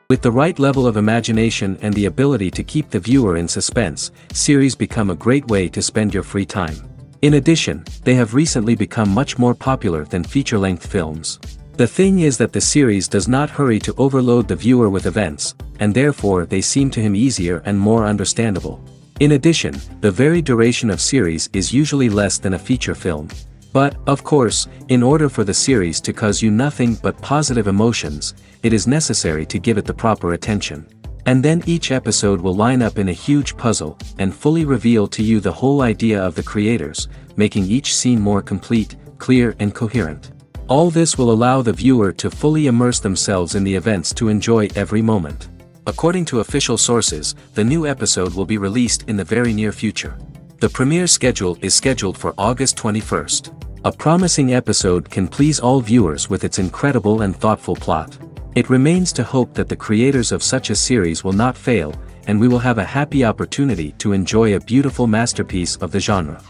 With the right level of imagination and the ability to keep the viewer in suspense, series become a great way to spend your free time. In addition, they have recently become much more popular than feature-length films. The thing is that the series does not hurry to overload the viewer with events, and therefore they seem to him easier and more understandable. In addition, the very duration of series is usually less than a feature film. But, of course, in order for the series to cause you nothing but positive emotions, it is necessary to give it the proper attention. And then each episode will line up in a huge puzzle, and fully reveal to you the whole idea of the creators, making each scene more complete, clear and coherent. All this will allow the viewer to fully immerse themselves in the events to enjoy every moment. According to official sources, the new episode will be released in the very near future. The premiere schedule is scheduled for August 21st. A promising episode can please all viewers with its incredible and thoughtful plot. It remains to hope that the creators of such a series will not fail, and we will have a happy opportunity to enjoy a beautiful masterpiece of the genre.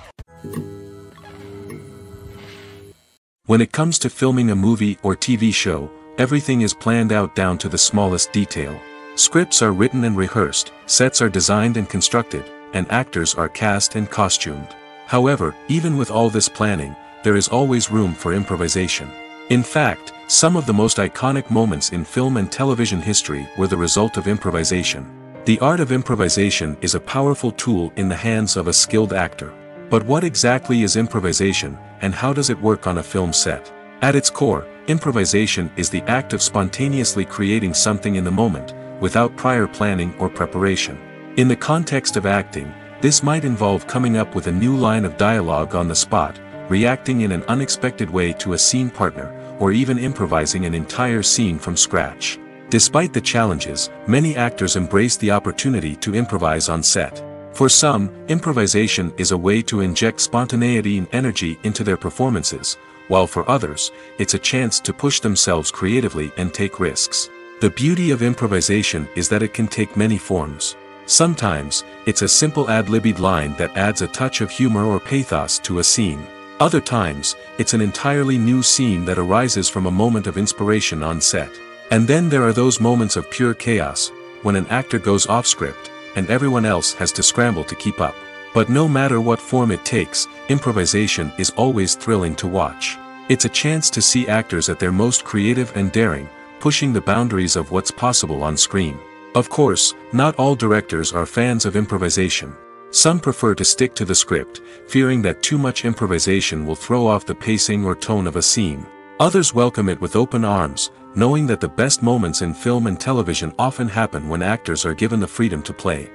When it comes to filming a movie or TV show, everything is planned out down to the smallest detail. Scripts are written and rehearsed, sets are designed and constructed, and actors are cast and costumed. However, even with all this planning, there is always room for improvisation. In fact, some of the most iconic moments in film and television history were the result of improvisation. The art of improvisation is a powerful tool in the hands of a skilled actor. But what exactly is improvisation, and how does it work on a film set? At its core, improvisation is the act of spontaneously creating something in the moment, without prior planning or preparation. In the context of acting, this might involve coming up with a new line of dialogue on the spot, reacting in an unexpected way to a scene partner, or even improvising an entire scene from scratch. Despite the challenges, many actors embrace the opportunity to improvise on set. For some, improvisation is a way to inject spontaneity and energy into their performances, while for others, it's a chance to push themselves creatively and take risks. The beauty of improvisation is that it can take many forms. Sometimes, it's a simple ad-libbed line that adds a touch of humor or pathos to a scene. Other times, it's an entirely new scene that arises from a moment of inspiration on set. And then there are those moments of pure chaos, when an actor goes off script, and everyone else has to scramble to keep up. But no matter what form it takes, improvisation is always thrilling to watch. It's a chance to see actors at their most creative and daring, pushing the boundaries of what's possible on screen. Of course, not all directors are fans of improvisation. Some prefer to stick to the script, fearing that too much improvisation will throw off the pacing or tone of a scene. Others welcome it with open arms, knowing that the best moments in film and television often happen when actors are given the freedom to play.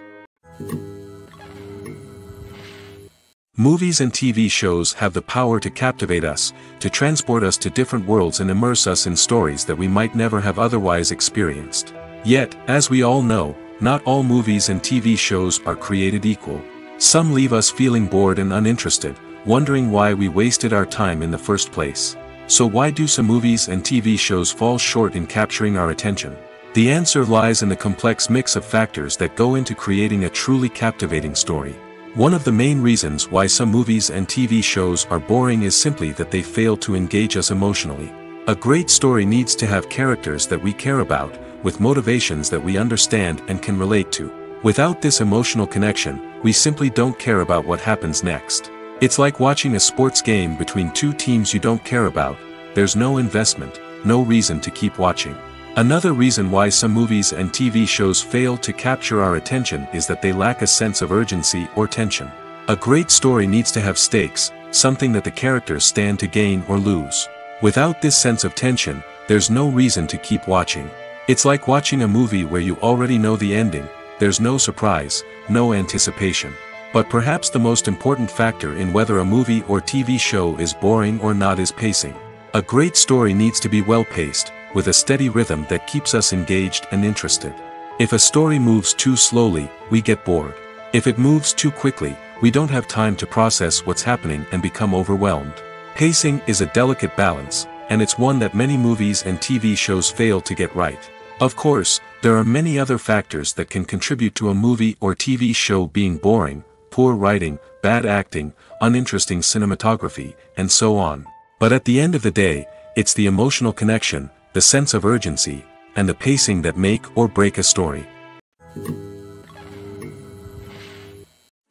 Movies and TV shows have the power to captivate us, to transport us to different worlds and immerse us in stories that we might never have otherwise experienced. Yet, as we all know, not all movies and TV shows are created equal. Some leave us feeling bored and uninterested, wondering why we wasted our time in the first place. So why do some movies and TV shows fall short in capturing our attention? The answer lies in the complex mix of factors that go into creating a truly captivating story. One of the main reasons why some movies and TV shows are boring is simply that they fail to engage us emotionally. A great story needs to have characters that we care about, with motivations that we understand and can relate to. Without this emotional connection, we simply don't care about what happens next. It's like watching a sports game between two teams you don't care about. There's no investment, no reason to keep watching. Another reason why some movies and TV shows fail to capture our attention is that they lack a sense of urgency or tension. A great story needs to have stakes, something that the characters stand to gain or lose. Without this sense of tension, there's no reason to keep watching. It's like watching a movie where you already know the ending, there's no surprise, no anticipation. But perhaps the most important factor in whether a movie or TV show is boring or not is pacing. A great story needs to be well-paced, with a steady rhythm that keeps us engaged and interested. If a story moves too slowly, we get bored. If it moves too quickly, we don't have time to process what's happening and become overwhelmed. Pacing is a delicate balance, and it's one that many movies and TV shows fail to get right. Of course, there are many other factors that can contribute to a movie or TV show being boring: poor writing, bad acting, uninteresting cinematography, and so on. But at the end of the day, it's the emotional connection, the sense of urgency, and the pacing that make or break a story.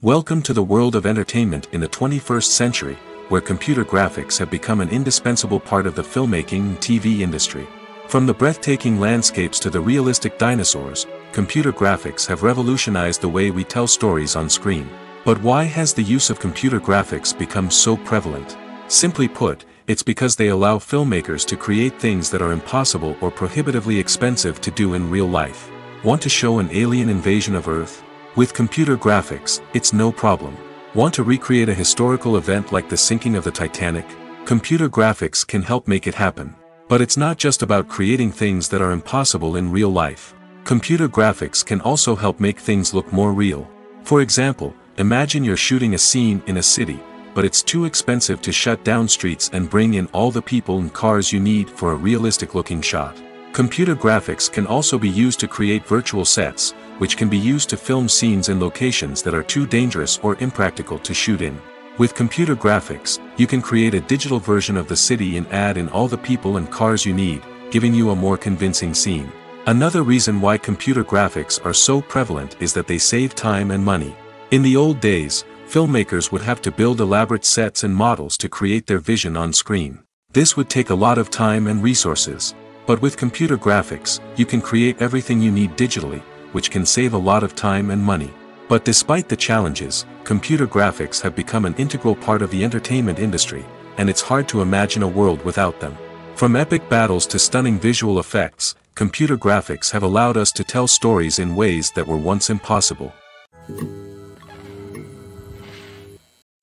Welcome to the world of entertainment in the 21st century, where computer graphics have become an indispensable part of the filmmaking and TV industry. From the breathtaking landscapes to the realistic dinosaurs, computer graphics have revolutionized the way we tell stories on screen. But why has the use of computer graphics become so prevalent? Simply put, it's because they allow filmmakers to create things that are impossible or prohibitively expensive to do in real life. Want to show an alien invasion of Earth? With computer graphics, it's no problem. Want to recreate a historical event like the sinking of the Titanic? Computer graphics can help make it happen. But it's not just about creating things that are impossible in real life. Computer graphics can also help make things look more real. For example, imagine you're shooting a scene in a city, but it's too expensive to shut down streets and bring in all the people and cars you need for a realistic-looking shot. Computer graphics can also be used to create virtual sets, which can be used to film scenes in locations that are too dangerous or impractical to shoot in. With computer graphics, you can create a digital version of the city and add in all the people and cars you need, giving you a more convincing scene. Another reason why computer graphics are so prevalent is that they save time and money. In the old days, filmmakers would have to build elaborate sets and models to create their vision on screen. This would take a lot of time and resources. But with computer graphics, you can create everything you need digitally, which can save a lot of time and money. But despite the challenges, computer graphics have become an integral part of the entertainment industry, and it's hard to imagine a world without them. From epic battles to stunning visual effects, computer graphics have allowed us to tell stories in ways that were once impossible.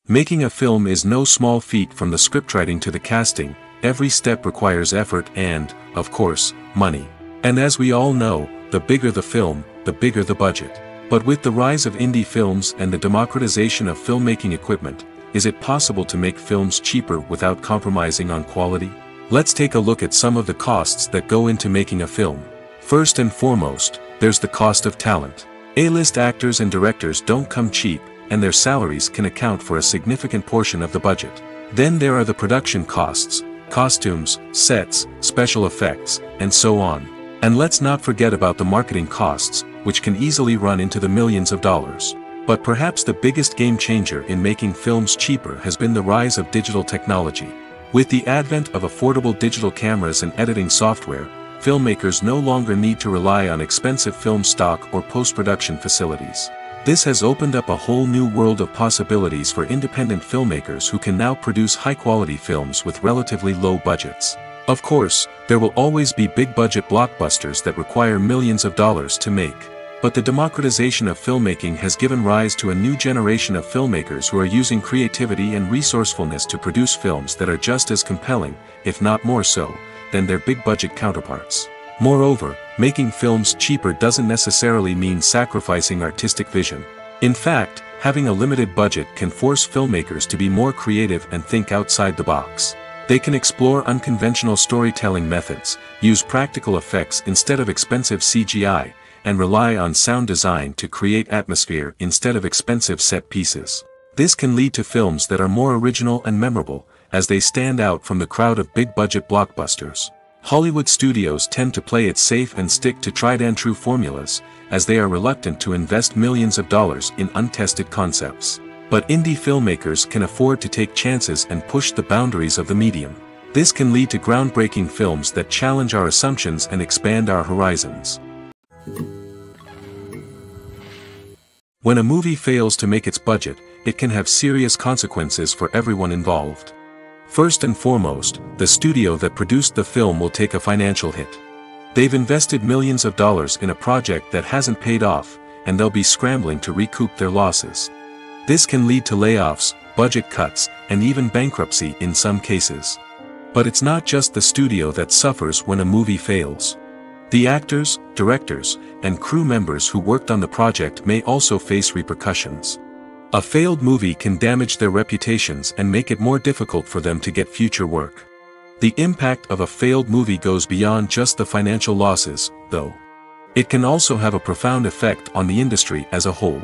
Making a film is no small feat. From the scriptwriting to the casting, every step requires effort and, of course, money. And as we all know, the bigger the film, the bigger the budget. But with the rise of indie films and the democratization of filmmaking equipment, is it possible to make films cheaper without compromising on quality? Let's take a look at some of the costs that go into making a film. First and foremost, there's the cost of talent. A-list actors and directors don't come cheap, and their salaries can account for a significant portion of the budget. Then there are the production costs, costumes, sets, special effects, and so on. And let's not forget about the marketing costs, which can easily run into the millions of dollars. But perhaps the biggest game changer in making films cheaper has been the rise of digital technology. With the advent of affordable digital cameras and editing software, filmmakers no longer need to rely on expensive film stock or post-production facilities. This has opened up a whole new world of possibilities for independent filmmakers who can now produce high-quality films with relatively low budgets. Of course, there will always be big-budget blockbusters that require millions of dollars to make. But the democratization of filmmaking has given rise to a new generation of filmmakers who are using creativity and resourcefulness to produce films that are just as compelling, if not more so, than their big-budget counterparts. Moreover, making films cheaper doesn't necessarily mean sacrificing artistic vision. In fact, having a limited budget can force filmmakers to be more creative and think outside the box. They can explore unconventional storytelling methods, use practical effects instead of expensive CGI, and rely on sound design to create atmosphere instead of expensive set pieces. This can lead to films that are more original and memorable, as they stand out from the crowd of big-budget blockbusters. Hollywood studios tend to play it safe and stick to tried-and-true formulas, as they are reluctant to invest millions of dollars in untested concepts. But indie filmmakers can afford to take chances and push the boundaries of the medium. This can lead to groundbreaking films that challenge our assumptions and expand our horizons. When a movie fails to make its budget, it can have serious consequences for everyone involved. First and foremost, the studio that produced the film will take a financial hit. They've invested millions of dollars in a project that hasn't paid off, and they'll be scrambling to recoup their losses. This can lead to layoffs, budget cuts, and even bankruptcy in some cases. But it's not just the studio that suffers when a movie fails. The actors, directors, and crew members who worked on the project may also face repercussions. A failed movie can damage their reputations and make it more difficult for them to get future work. The impact of a failed movie goes beyond just the financial losses, though. It can also have a profound effect on the industry as a whole.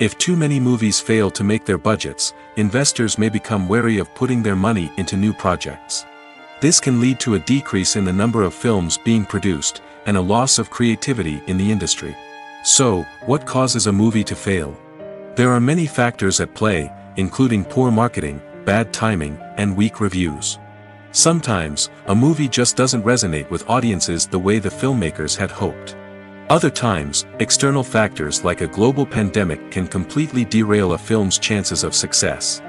If too many movies fail to make their budgets, investors may become wary of putting their money into new projects. This can lead to a decrease in the number of films being produced, and a loss of creativity in the industry. So, what causes a movie to fail? There are many factors at play, including poor marketing, bad timing, and weak reviews. Sometimes, a movie just doesn't resonate with audiences the way the filmmakers had hoped. Other times, external factors like a global pandemic can completely derail a film's chances of success.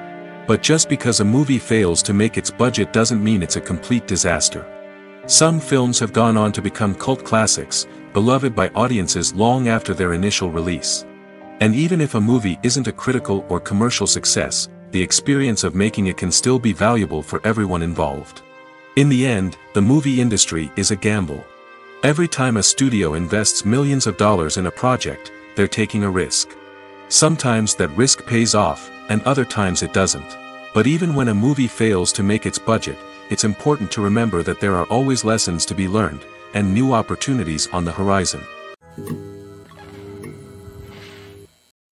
But just because a movie fails to make its budget doesn't mean it's a complete disaster. Some films have gone on to become cult classics, beloved by audiences long after their initial release. And even if a movie isn't a critical or commercial success, the experience of making it can still be valuable for everyone involved. In the end, the movie industry is a gamble. Every time a studio invests millions of dollars in a project, they're taking a risk. Sometimes that risk pays off, and other times it doesn't. But even when a movie fails to make its budget, it's important to remember that there are always lessons to be learned, and new opportunities on the horizon.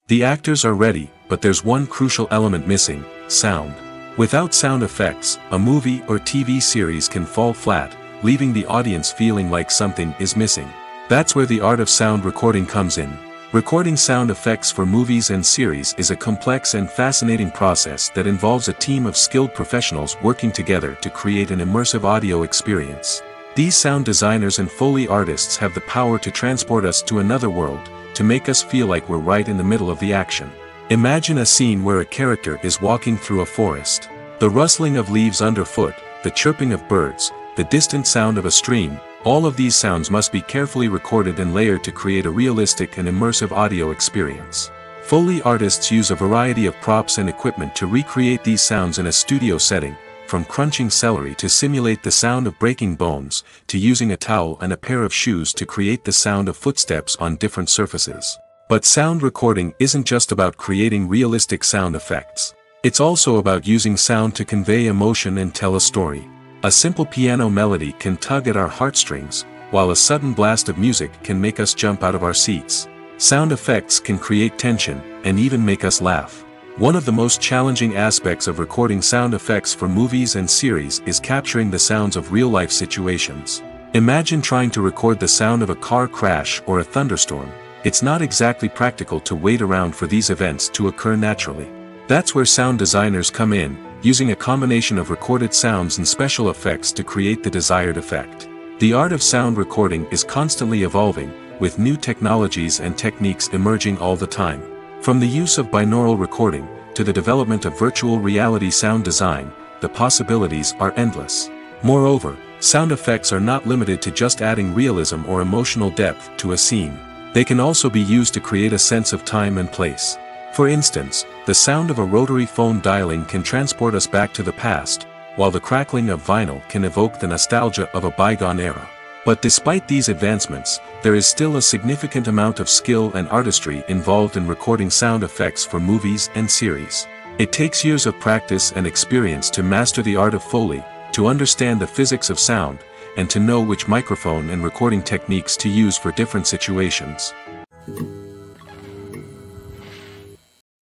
The actors are ready, but there's one crucial element missing: sound. Without sound effects, a movie or TV series can fall flat, leaving the audience feeling like something is missing. That's where the art of sound recording comes in. Recording sound effects for movies and series is a complex and fascinating process that involves a team of skilled professionals working together to create an immersive audio experience. These sound designers and Foley artists have the power to transport us to another world, to make us feel like we're right in the middle of the action. Imagine a scene where a character is walking through a forest. The rustling of leaves underfoot, the chirping of birds, the distant sound of a stream, all of these sounds must be carefully recorded and layered to create a realistic and immersive audio experience. Foley artists use a variety of props and equipment to recreate these sounds in a studio setting, from crunching celery to simulate the sound of breaking bones, to using a towel and a pair of shoes to create the sound of footsteps on different surfaces. But sound recording isn't just about creating realistic sound effects. It's also about using sound to convey emotion and tell a story. A simple piano melody can tug at our heartstrings, while a sudden blast of music can make us jump out of our seats. Sound effects can create tension, and even make us laugh. One of the most challenging aspects of recording sound effects for movies and series is capturing the sounds of real-life situations. Imagine trying to record the sound of a car crash or a thunderstorm. It's not exactly practical to wait around for these events to occur naturally. That's where sound designers come in, using a combination of recorded sounds and special effects to create the desired effect. The art of sound recording is constantly evolving, with new technologies and techniques emerging all the time. From the use of binaural recording, to the development of virtual reality sound design, the possibilities are endless. Moreover, sound effects are not limited to just adding realism or emotional depth to a scene. They can also be used to create a sense of time and place. For instance, the sound of a rotary phone dialing can transport us back to the past, while the crackling of vinyl can evoke the nostalgia of a bygone era. But despite these advancements, there is still a significant amount of skill and artistry involved in recording sound effects for movies and series. It takes years of practice and experience to master the art of Foley, to understand the physics of sound, and to know which microphone and recording techniques to use for different situations.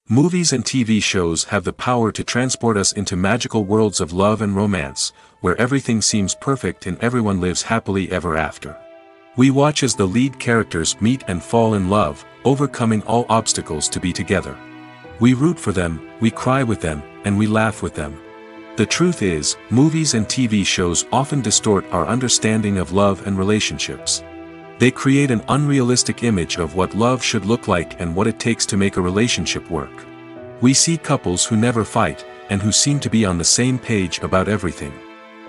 Movies and TV shows have the power to transport us into magical worlds of love and romance, where everything seems perfect and everyone lives happily ever after. We watch as the lead characters meet and fall in love, overcoming all obstacles to be together. We root for them, we cry with them, and we laugh with them. The truth is, movies and TV shows often distort our understanding of love and relationships. They create an unrealistic image of what love should look like and what it takes to make a relationship work. We see couples who never fight, and who seem to be on the same page about everything.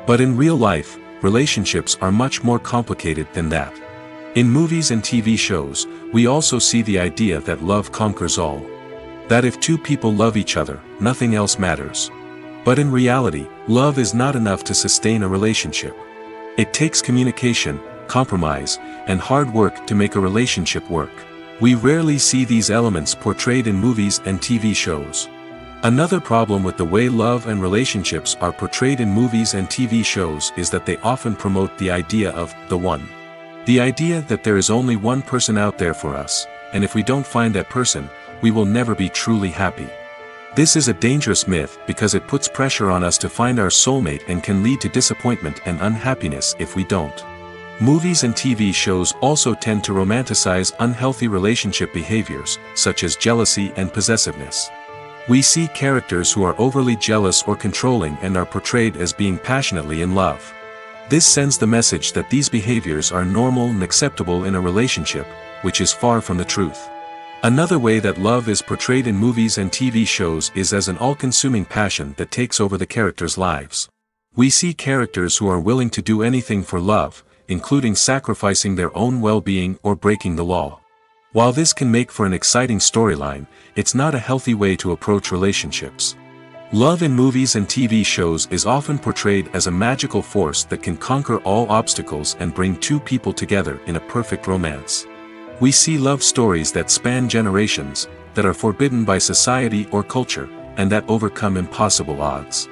But in real life, relationships are much more complicated than that. In movies and TV shows, we also see the idea that love conquers all. That if two people love each other, nothing else matters. But in reality, love is not enough to sustain a relationship. It takes communication, compromise, and hard work to make a relationship work. We rarely see these elements portrayed in movies and TV shows. Another problem with the way love and relationships are portrayed in movies and TV shows is that they often promote the idea of the one. The idea that there is only one person out there for us, and if we don't find that person, we will never be truly happy. This is a dangerous myth because it puts pressure on us to find our soulmate and can lead to disappointment and unhappiness if we don't. Movies and TV shows also tend to romanticize unhealthy relationship behaviors, such as jealousy and possessiveness. We see characters who are overly jealous or controlling and are portrayed as being passionately in love. This sends the message that these behaviors are normal and acceptable in a relationship, which is far from the truth. Another way that love is portrayed in movies and TV shows is as an all-consuming passion that takes over the characters' lives. We see characters who are willing to do anything for love, including sacrificing their own well-being or breaking the law. While this can make for an exciting storyline, it's not a healthy way to approach relationships. Love in movies and TV shows is often portrayed as a magical force that can conquer all obstacles and bring two people together in a perfect romance. We see love stories that span generations, that are forbidden by society or culture, and that overcome impossible odds.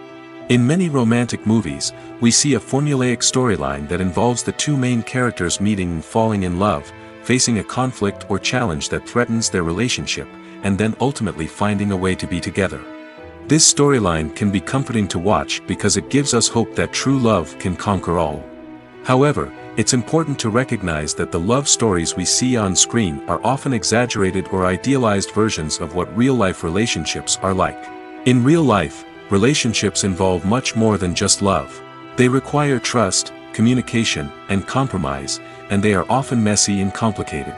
In many romantic movies, we see a formulaic storyline that involves the two main characters meeting and falling in love, facing a conflict or challenge that threatens their relationship, and then ultimately finding a way to be together. This storyline can be comforting to watch because it gives us hope that true love can conquer all. However, it's important to recognize that the love stories we see on screen are often exaggerated or idealized versions of what real-life relationships are like. In real life, relationships involve much more than just love. They require trust, communication, and compromise, and they are often messy and complicated.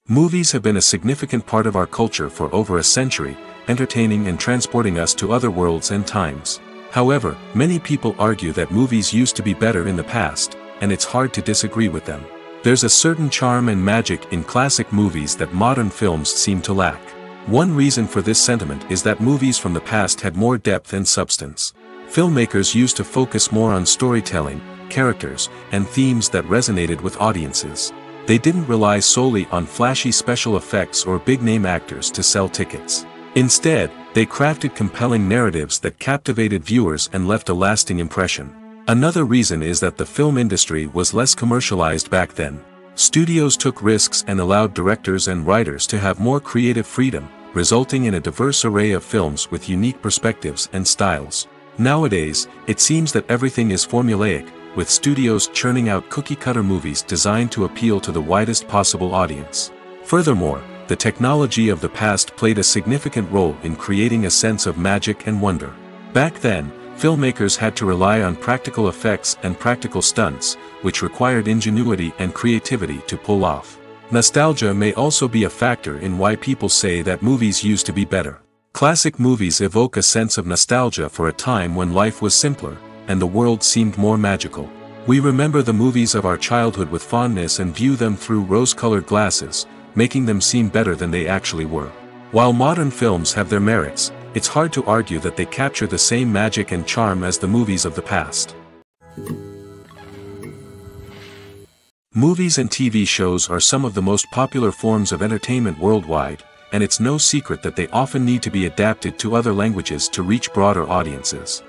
Movies have been a significant part of our culture for over a century, entertaining and transporting us to other worlds and times. However, many people argue that movies used to be better in the past, and it's hard to disagree with them. There's a certain charm and magic in classic movies that modern films seem to lack. One reason for this sentiment is that movies from the past had more depth and substance. Filmmakers used to focus more on storytelling, characters, and themes that resonated with audiences. They didn't rely solely on flashy special effects or big-name actors to sell tickets. Instead, they crafted compelling narratives that captivated viewers and left a lasting impression. Another reason is that the film industry was less commercialized back then. Studios took risks and allowed directors and writers to have more creative freedom, resulting in a diverse array of films with unique perspectives and styles. Nowadays, it seems that everything is formulaic, with studios churning out cookie-cutter movies designed to appeal to the widest possible audience. Furthermore, the technology of the past played a significant role in creating a sense of magic and wonder. Back then, filmmakers had to rely on practical effects and practical stunts, which required ingenuity and creativity to pull off. Nostalgia may also be a factor in why people say that movies used to be better. Classic movies evoke a sense of nostalgia for a time when life was simpler, and the world seemed more magical. We remember the movies of our childhood with fondness and view them through rose-colored glasses, making them seem better than they actually were. While modern films have their merits, it's hard to argue that they capture the same magic and charm as the movies of the past. Movies and TV shows are some of the most popular forms of entertainment worldwide, and it's no secret that they often need to be adapted to other languages to reach broader audiences.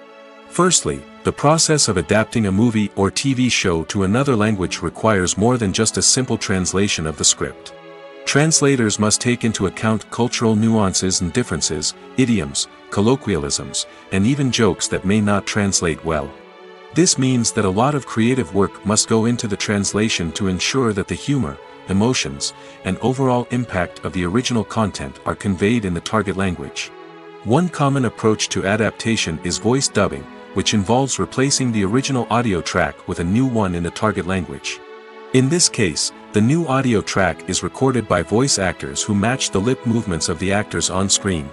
Firstly, the process of adapting a movie or TV show to another language requires more than just a simple translation of the script. Translators must take into account cultural nuances and differences, idioms, colloquialisms, and even jokes that may not translate well. This means that a lot of creative work must go into the translation to ensure that the humor, emotions, and overall impact of the original content are conveyed in the target language. One common approach to adaptation is voice dubbing, which involves replacing the original audio track with a new one in the target language. In this case, the new audio track is recorded by voice actors who match the lip movements of the actors on screen.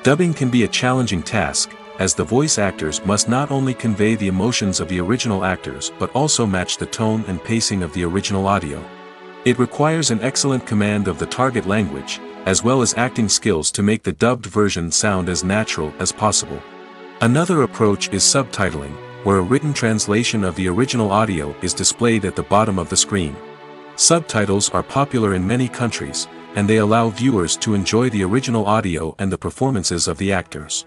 Dubbing can be a challenging task, as the voice actors must not only convey the emotions of the original actors but also match the tone and pacing of the original audio. It requires an excellent command of the target language, as well as acting skills to make the dubbed version sound as natural as possible. Another approach is subtitling, where a written translation of the original audio is displayed at the bottom of the screen. Subtitles are popular in many countries, and they allow viewers to enjoy the original audio and the performances of the actors.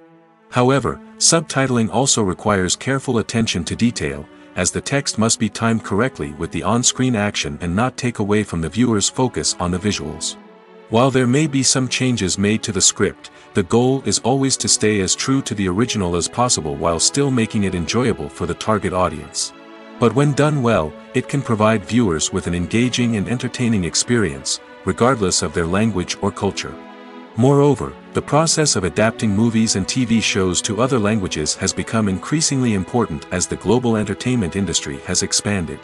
However, subtitling also requires careful attention to detail, as the text must be timed correctly with the on-screen action and not take away from the viewer's focus on the visuals. While there may be some changes made to the script, the goal is always to stay as true to the original as possible while still making it enjoyable for the target audience. But when done well, it can provide viewers with an engaging and entertaining experience, regardless of their language or culture. Moreover, the process of adapting movies and TV shows to other languages has become increasingly important as the global entertainment industry has expanded.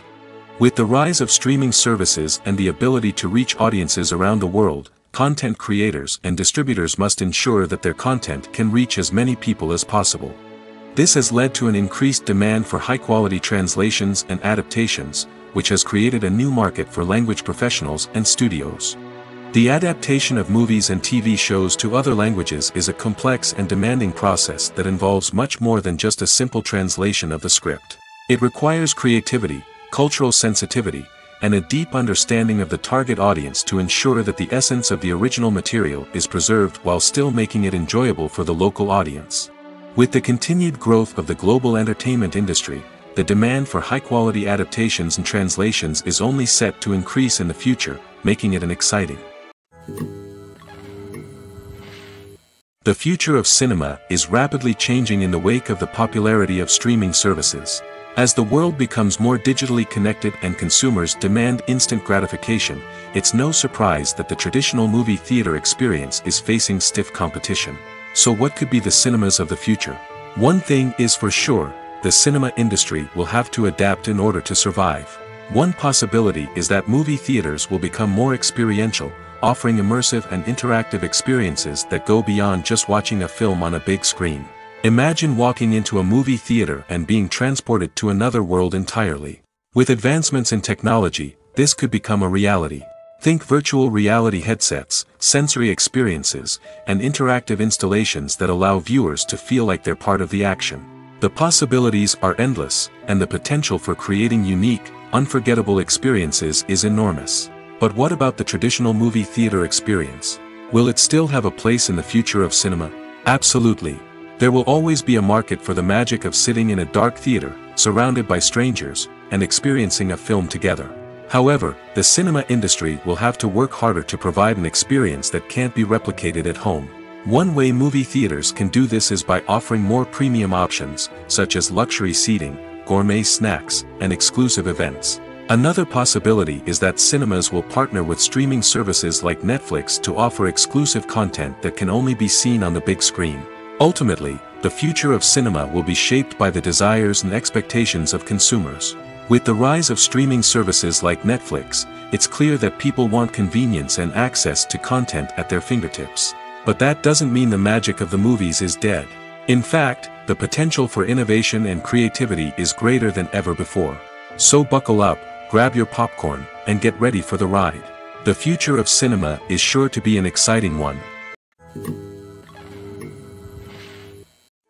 With the rise of streaming services and the ability to reach audiences around the world, content creators and distributors must ensure that their content can reach as many people as possible. This has led to an increased demand for high-quality translations and adaptations, which has created a new market for language professionals and studios. The adaptation of movies and TV shows to other languages is a complex and demanding process that involves much more than just a simple translation of the script. It requires creativity, cultural sensitivity, and a deep understanding of the target audience to ensure that the essence of the original material is preserved while still making it enjoyable for the local audience. With the continued growth of the global entertainment industry, the demand for high-quality adaptations and translations is only set to increase in the future, making it an exciting. The future of cinema is rapidly changing in the wake of the popularity of streaming services. As the world becomes more digitally connected and consumers demand instant gratification, it's no surprise that the traditional movie theater experience is facing stiff competition. So what could be the cinemas of the future? One thing is for sure, the cinema industry will have to adapt in order to survive. One possibility is that movie theaters will become more experiential, offering immersive and interactive experiences that go beyond just watching a film on a big screen. Imagine walking into a movie theater and being transported to another world entirely. With advancements in technology, this could become a reality. Think virtual reality headsets, sensory experiences, and interactive installations that allow viewers to feel like they're part of the action. The possibilities are endless, and the potential for creating unique, unforgettable experiences is enormous. But what about the traditional movie theater experience? Will it still have a place in the future of cinema? Absolutely. There will always be a market for the magic of sitting in a dark theater, surrounded by strangers, and experiencing a film together. However, the cinema industry will have to work harder to provide an experience that can't be replicated at home. One way movie theaters can do this is by offering more premium options, such as luxury seating, gourmet snacks, and exclusive events. Another possibility is that cinemas will partner with streaming services like Netflix to offer exclusive content that can only be seen on the big screen. Ultimately, the future of cinema will be shaped by the desires and expectations of consumers. With the rise of streaming services like Netflix, it's clear that people want convenience and access to content at their fingertips. But that doesn't mean the magic of the movies is dead. In fact, the potential for innovation and creativity is greater than ever before. So buckle up, grab your popcorn, and get ready for the ride. The future of cinema is sure to be an exciting one.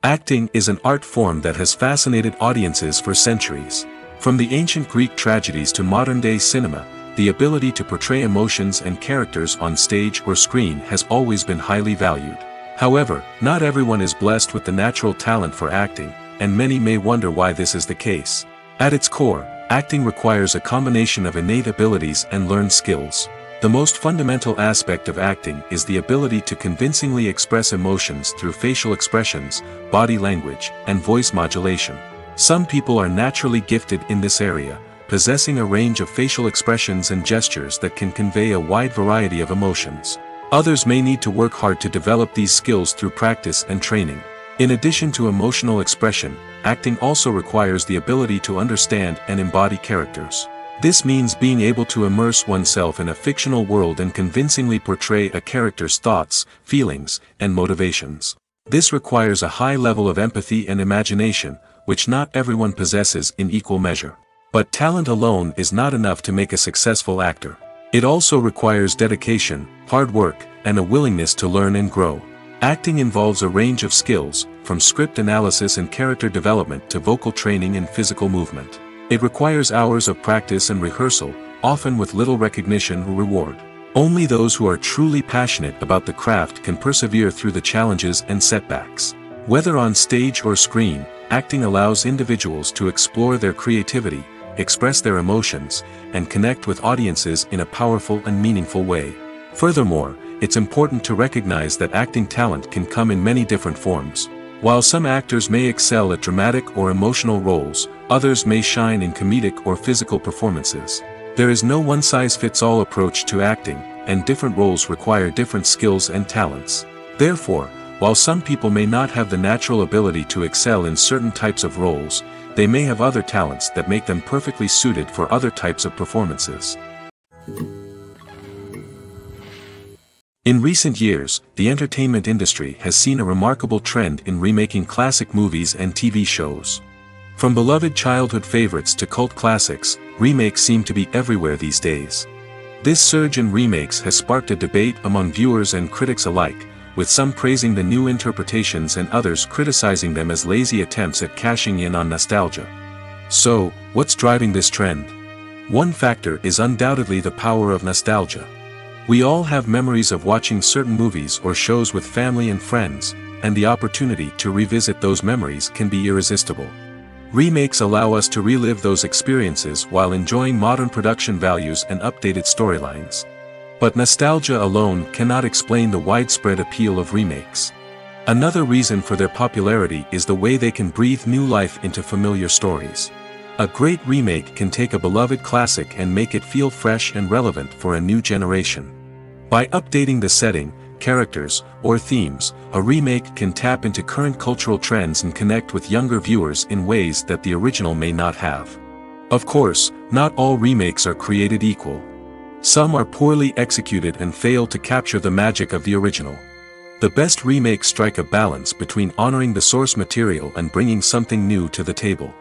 Acting is an art form that has fascinated audiences for centuries. From the ancient Greek tragedies to modern-day cinema, the ability to portray emotions and characters on stage or screen has always been highly valued. However, not everyone is blessed with the natural talent for acting, and many may wonder why this is the case. At its core, acting requires a combination of innate abilities and learned skills. The most fundamental aspect of acting is the ability to convincingly express emotions through facial expressions, body language, and voice modulation. Some people are naturally gifted in this area, possessing a range of facial expressions and gestures that can convey a wide variety of emotions. Others may need to work hard to develop these skills through practice and training. In addition to emotional expression, acting also requires the ability to understand and embody characters. This means being able to immerse oneself in a fictional world and convincingly portray a character's thoughts, feelings, and motivations. This requires a high level of empathy and imagination, which not everyone possesses in equal measure. But talent alone is not enough to make a successful actor. It also requires dedication, hard work, and a willingness to learn and grow. Acting involves a range of skills, from script analysis and character development to vocal training and physical movement. It requires hours of practice and rehearsal, often with little recognition or reward. Only those who are truly passionate about the craft can persevere through the challenges and setbacks. Whether on stage or screen, acting allows individuals to explore their creativity, express their emotions, and connect with audiences in a powerful and meaningful way. Furthermore, it's important to recognize that acting talent can come in many different forms. While some actors may excel at dramatic or emotional roles, others may shine in comedic or physical performances. There is no one-size-fits-all approach to acting, and different roles require different skills and talents. Therefore, while some people may not have the natural ability to excel in certain types of roles, they may have other talents that make them perfectly suited for other types of performances. In recent years, the entertainment industry has seen a remarkable trend in remaking classic movies and TV shows. From beloved childhood favorites to cult classics, remakes seem to be everywhere these days. This surge in remakes has sparked a debate among viewers and critics alike, with some praising the new interpretations and others criticizing them as lazy attempts at cashing in on nostalgia. So, what's driving this trend? One factor is undoubtedly the power of nostalgia. We all have memories of watching certain movies or shows with family and friends, and the opportunity to revisit those memories can be irresistible. Remakes allow us to relive those experiences while enjoying modern production values and updated storylines. But nostalgia alone cannot explain the widespread appeal of remakes. Another reason for their popularity is the way they can breathe new life into familiar stories. A great remake can take a beloved classic and make it feel fresh and relevant for a new generation. By updating the setting, characters, or themes, a remake can tap into current cultural trends and connect with younger viewers in ways that the original may not have. Of course, not all remakes are created equal. Some are poorly executed and fail to capture the magic of the original. The best remakes strike a balance between honoring the source material and bringing something new to the table.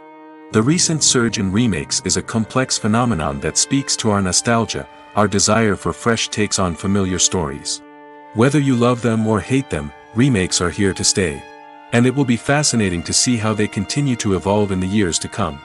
The recent surge in remakes is a complex phenomenon that speaks to our nostalgia, our desire for fresh takes on familiar stories. Whether you love them or hate them, remakes are here to stay. And it will be fascinating to see how they continue to evolve in the years to come.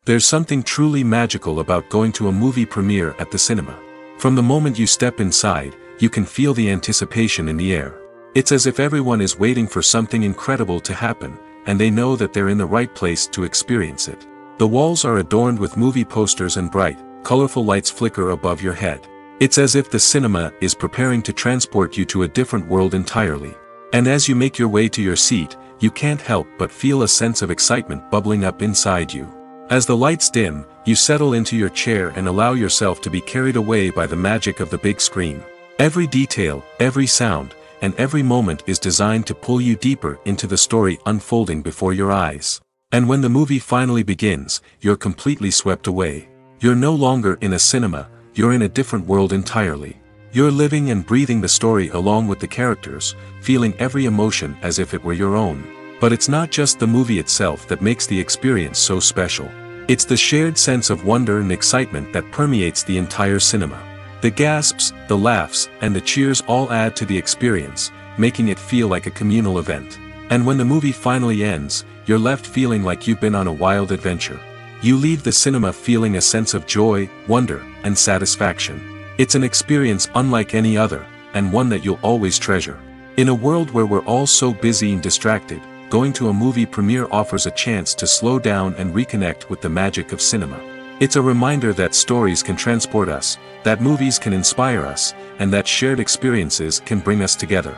There's something truly magical about going to a movie premiere at the cinema. From the moment you step inside, you can feel the anticipation in the air. It's as if everyone is waiting for something incredible to happen, and they know that they're in the right place to experience it. The walls are adorned with movie posters and bright, colorful lights flicker above your head. It's as if the cinema is preparing to transport you to a different world entirely. And as you make your way to your seat, you can't help but feel a sense of excitement bubbling up inside you. As the lights dim, you settle into your chair and allow yourself to be carried away by the magic of the big screen. Every detail, every sound, and every moment is designed to pull you deeper into the story unfolding before your eyes. And when the movie finally begins, you're completely swept away. You're no longer in a cinema, you're in a different world entirely. You're living and breathing the story along with the characters, feeling every emotion as if it were your own. But it's not just the movie itself that makes the experience so special. It's the shared sense of wonder and excitement that permeates the entire cinema. The gasps, the laughs, and the cheers all add to the experience, making it feel like a communal event. And when the movie finally ends, you're left feeling like you've been on a wild adventure. You leave the cinema feeling a sense of joy, wonder, and satisfaction. It's an experience unlike any other, and one that you'll always treasure. In a world where we're all so busy and distracted, going to a movie premiere offers a chance to slow down and reconnect with the magic of cinema. It's a reminder that stories can transport us, that movies can inspire us, and that shared experiences can bring us together.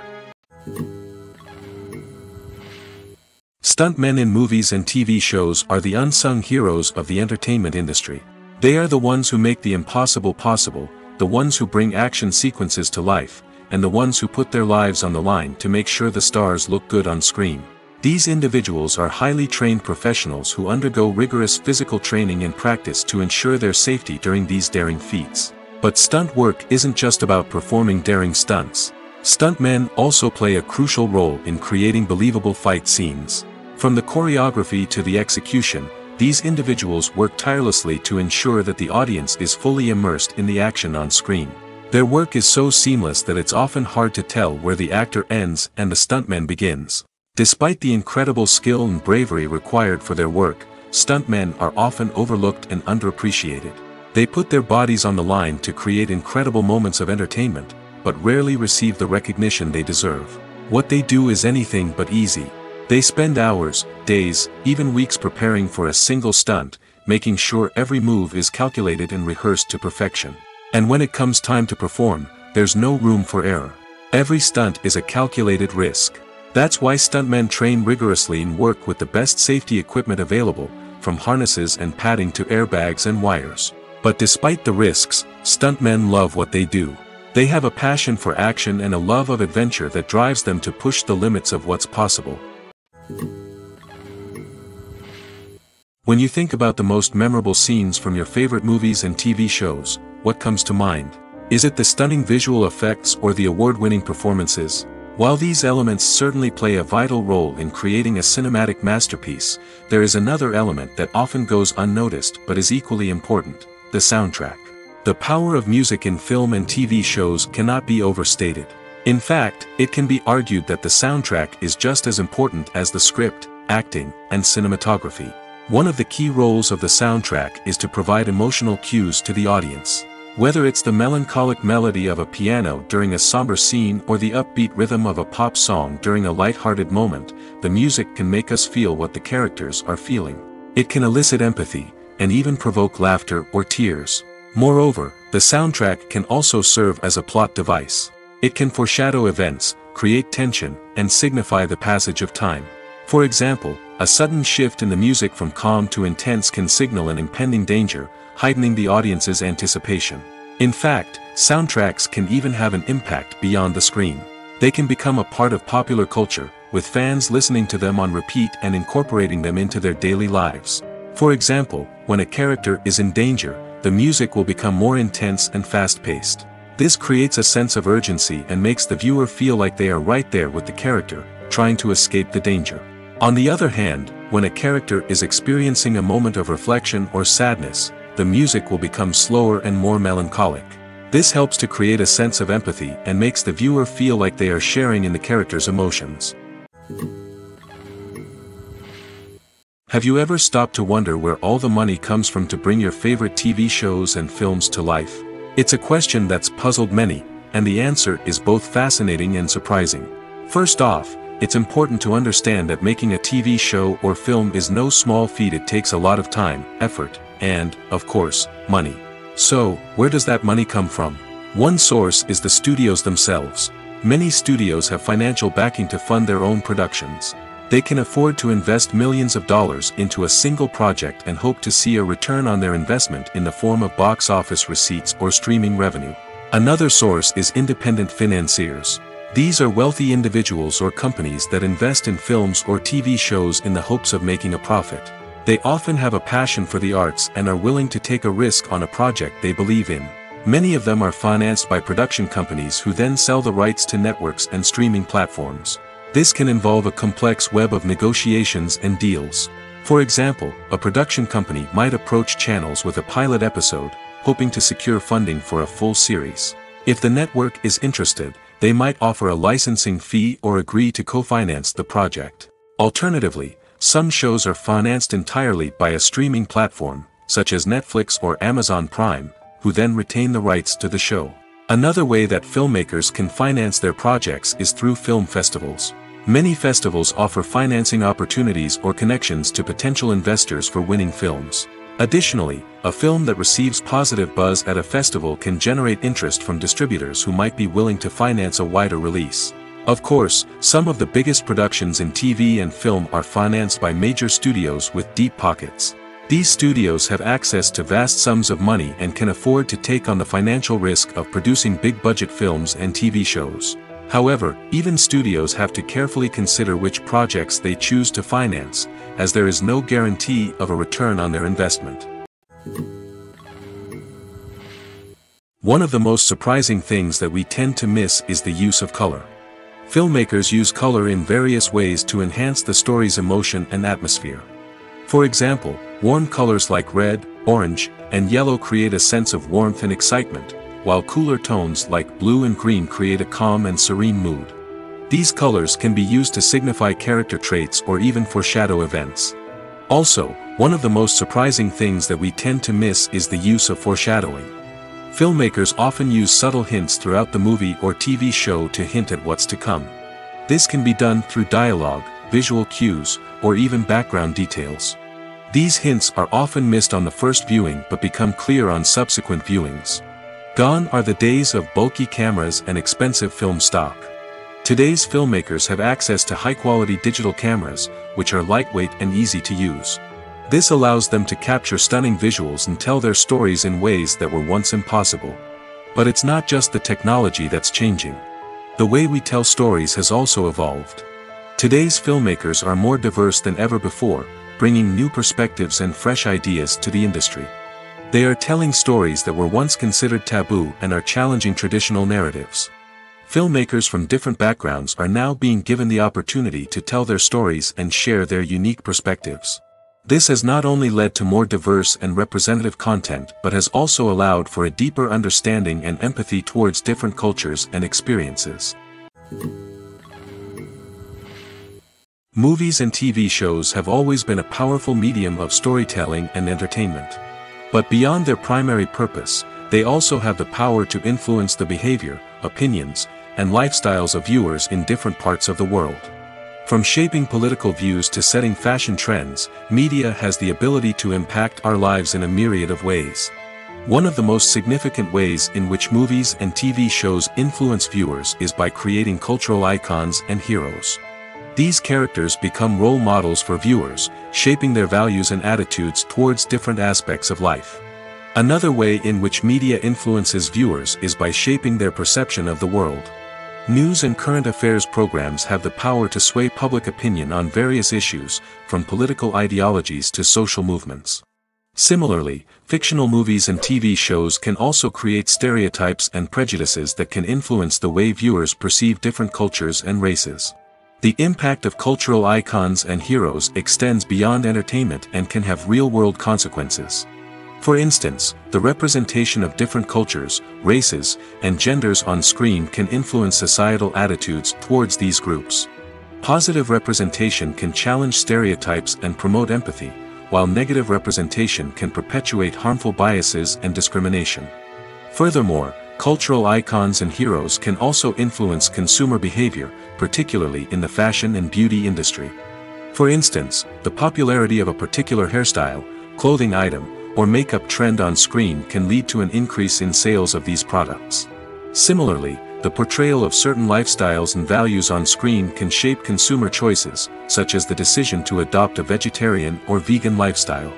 Stuntmen in movies and TV shows are the unsung heroes of the entertainment industry. They are the ones who make the impossible possible, the ones who bring action sequences to life, and the ones who put their lives on the line to make sure the stars look good on screen. These individuals are highly trained professionals who undergo rigorous physical training and practice to ensure their safety during these daring feats. But stunt work isn't just about performing daring stunts. Stuntmen also play a crucial role in creating believable fight scenes. From the choreography to the execution, these individuals work tirelessly to ensure that the audience is fully immersed in the action on screen. Their work is so seamless that it's often hard to tell where the actor ends and the stuntman begins. Despite the incredible skill and bravery required for their work, stuntmen are often overlooked and underappreciated. They put their bodies on the line to create incredible moments of entertainment, but rarely receive the recognition they deserve. What they do is anything but easy. They spend hours, days, even weeks preparing for a single stunt, making sure every move is calculated and rehearsed to perfection. And when it comes time to perform, there's no room for error. Every stunt is a calculated risk. That's why stuntmen train rigorously and work with the best safety equipment available, from harnesses and padding to airbags and wires. But despite the risks, stuntmen love what they do. They have a passion for action and a love of adventure that drives them to push the limits of what's possible. When you think about the most memorable scenes from your favorite movies and TV shows, what comes to mind? Is it the stunning visual effects or the award-winning performances? While these elements certainly play a vital role in creating a cinematic masterpiece, there is another element that often goes unnoticed but is equally important: the soundtrack. The power of music in film and TV shows cannot be overstated. In fact, it can be argued that the soundtrack is just as important as the script, acting, and cinematography. One of the key roles of the soundtrack is to provide emotional cues to the audience. Whether it's the melancholic melody of a piano during a somber scene or the upbeat rhythm of a pop song during a light-hearted moment, the music can make us feel what the characters are feeling. It can elicit empathy, and even provoke laughter or tears. Moreover, the soundtrack can also serve as a plot device. It can foreshadow events, create tension, and signify the passage of time. For example, a sudden shift in the music from calm to intense can signal an impending danger, heightening the audience's anticipation. In fact, soundtracks can even have an impact beyond the screen. They can become a part of popular culture, with fans listening to them on repeat and incorporating them into their daily lives. For example, when a character is in danger, the music will become more intense and fast-paced. This creates a sense of urgency and makes the viewer feel like they are right there with the character, trying to escape the danger. On the other hand, when a character is experiencing a moment of reflection or sadness, the music will become slower and more melancholic. This helps to create a sense of empathy and makes the viewer feel like they are sharing in the character's emotions. Have you ever stopped to wonder where all the money comes from to bring your favorite TV shows and films to life? It's a question that's puzzled many, and the answer is both fascinating and surprising. First off, it's important to understand that making a TV show or film is no small feat. It takes a lot of time, effort, and, of course, money. So, where does that money come from? One source is the studios themselves. Many studios have financial backing to fund their own productions. They can afford to invest millions of dollars into a single project and hope to see a return on their investment in the form of box office receipts or streaming revenue. Another source is independent financiers. These are wealthy individuals or companies that invest in films or TV shows in the hopes of making a profit. They often have a passion for the arts and are willing to take a risk on a project they believe in. Many of them are financed by production companies who then sell the rights to networks and streaming platforms. This can involve a complex web of negotiations and deals. For example, a production company might approach channels with a pilot episode, hoping to secure funding for a full series. If the network is interested, they might offer a licensing fee or agree to co-finance the project. Alternatively, some shows are financed entirely by a streaming platform, such as Netflix or Amazon Prime, who then retain the rights to the show. Another way that filmmakers can finance their projects is through film festivals. Many festivals offer financing opportunities or connections to potential investors for winning films. Additionally, a film that receives positive buzz at a festival can generate interest from distributors who might be willing to finance a wider release. Of course, some of the biggest productions in TV and film are financed by major studios with deep pockets. These studios have access to vast sums of money and can afford to take on the financial risk of producing big-budget films and TV shows. However, even studios have to carefully consider which projects they choose to finance, as there is no guarantee of a return on their investment. One of the most surprising things that we tend to miss is the use of color. Filmmakers use color in various ways to enhance the story's emotion and atmosphere. For example, warm colors like red, orange, and yellow create a sense of warmth and excitement, while cooler tones like blue and green create a calm and serene mood. These colors can be used to signify character traits or even foreshadow events. Also, one of the most surprising things that we tend to miss is the use of foreshadowing. Filmmakers often use subtle hints throughout the movie or TV show to hint at what's to come. This can be done through dialogue, visual cues, or even background details. These hints are often missed on the first viewing but become clear on subsequent viewings. Gone are the days of bulky cameras and expensive film stock. Today's filmmakers have access to high-quality digital cameras, which are lightweight and easy to use. This allows them to capture stunning visuals and tell their stories in ways that were once impossible. But it's not just the technology that's changing. The way we tell stories has also evolved. Today's filmmakers are more diverse than ever before, bringing new perspectives and fresh ideas to the industry. They are telling stories that were once considered taboo and are challenging traditional narratives. Filmmakers from different backgrounds are now being given the opportunity to tell their stories and share their unique perspectives. This has not only led to more diverse and representative content but has also allowed for a deeper understanding and empathy towards different cultures and experiences. Movies and TV shows have always been a powerful medium of storytelling and entertainment. But beyond their primary purpose, they also have the power to influence the behavior, opinions, and lifestyles of viewers in different parts of the world. From shaping political views to setting fashion trends, media has the ability to impact our lives in a myriad of ways. One of the most significant ways in which movies and TV shows influence viewers is by creating cultural icons and heroes. These characters become role models for viewers, shaping their values and attitudes towards different aspects of life. Another way in which media influences viewers is by shaping their perception of the world. News and current affairs programs have the power to sway public opinion on various issues, from political ideologies to social movements. Similarly, fictional movies and TV shows can also create stereotypes and prejudices that can influence the way viewers perceive different cultures and races. The impact of cultural icons and heroes extends beyond entertainment and can have real-world consequences. For instance, the representation of different cultures, races, and genders on screen can influence societal attitudes towards these groups. Positive representation can challenge stereotypes and promote empathy, while negative representation can perpetuate harmful biases and discrimination. Furthermore, cultural icons and heroes can also influence consumer behavior, particularly in the fashion and beauty industry. For instance, the popularity of a particular hairstyle, clothing item, or makeup trend on screen can lead to an increase in sales of these products. Similarly, the portrayal of certain lifestyles and values on screen can shape consumer choices, such as the decision to adopt a vegetarian or vegan lifestyle.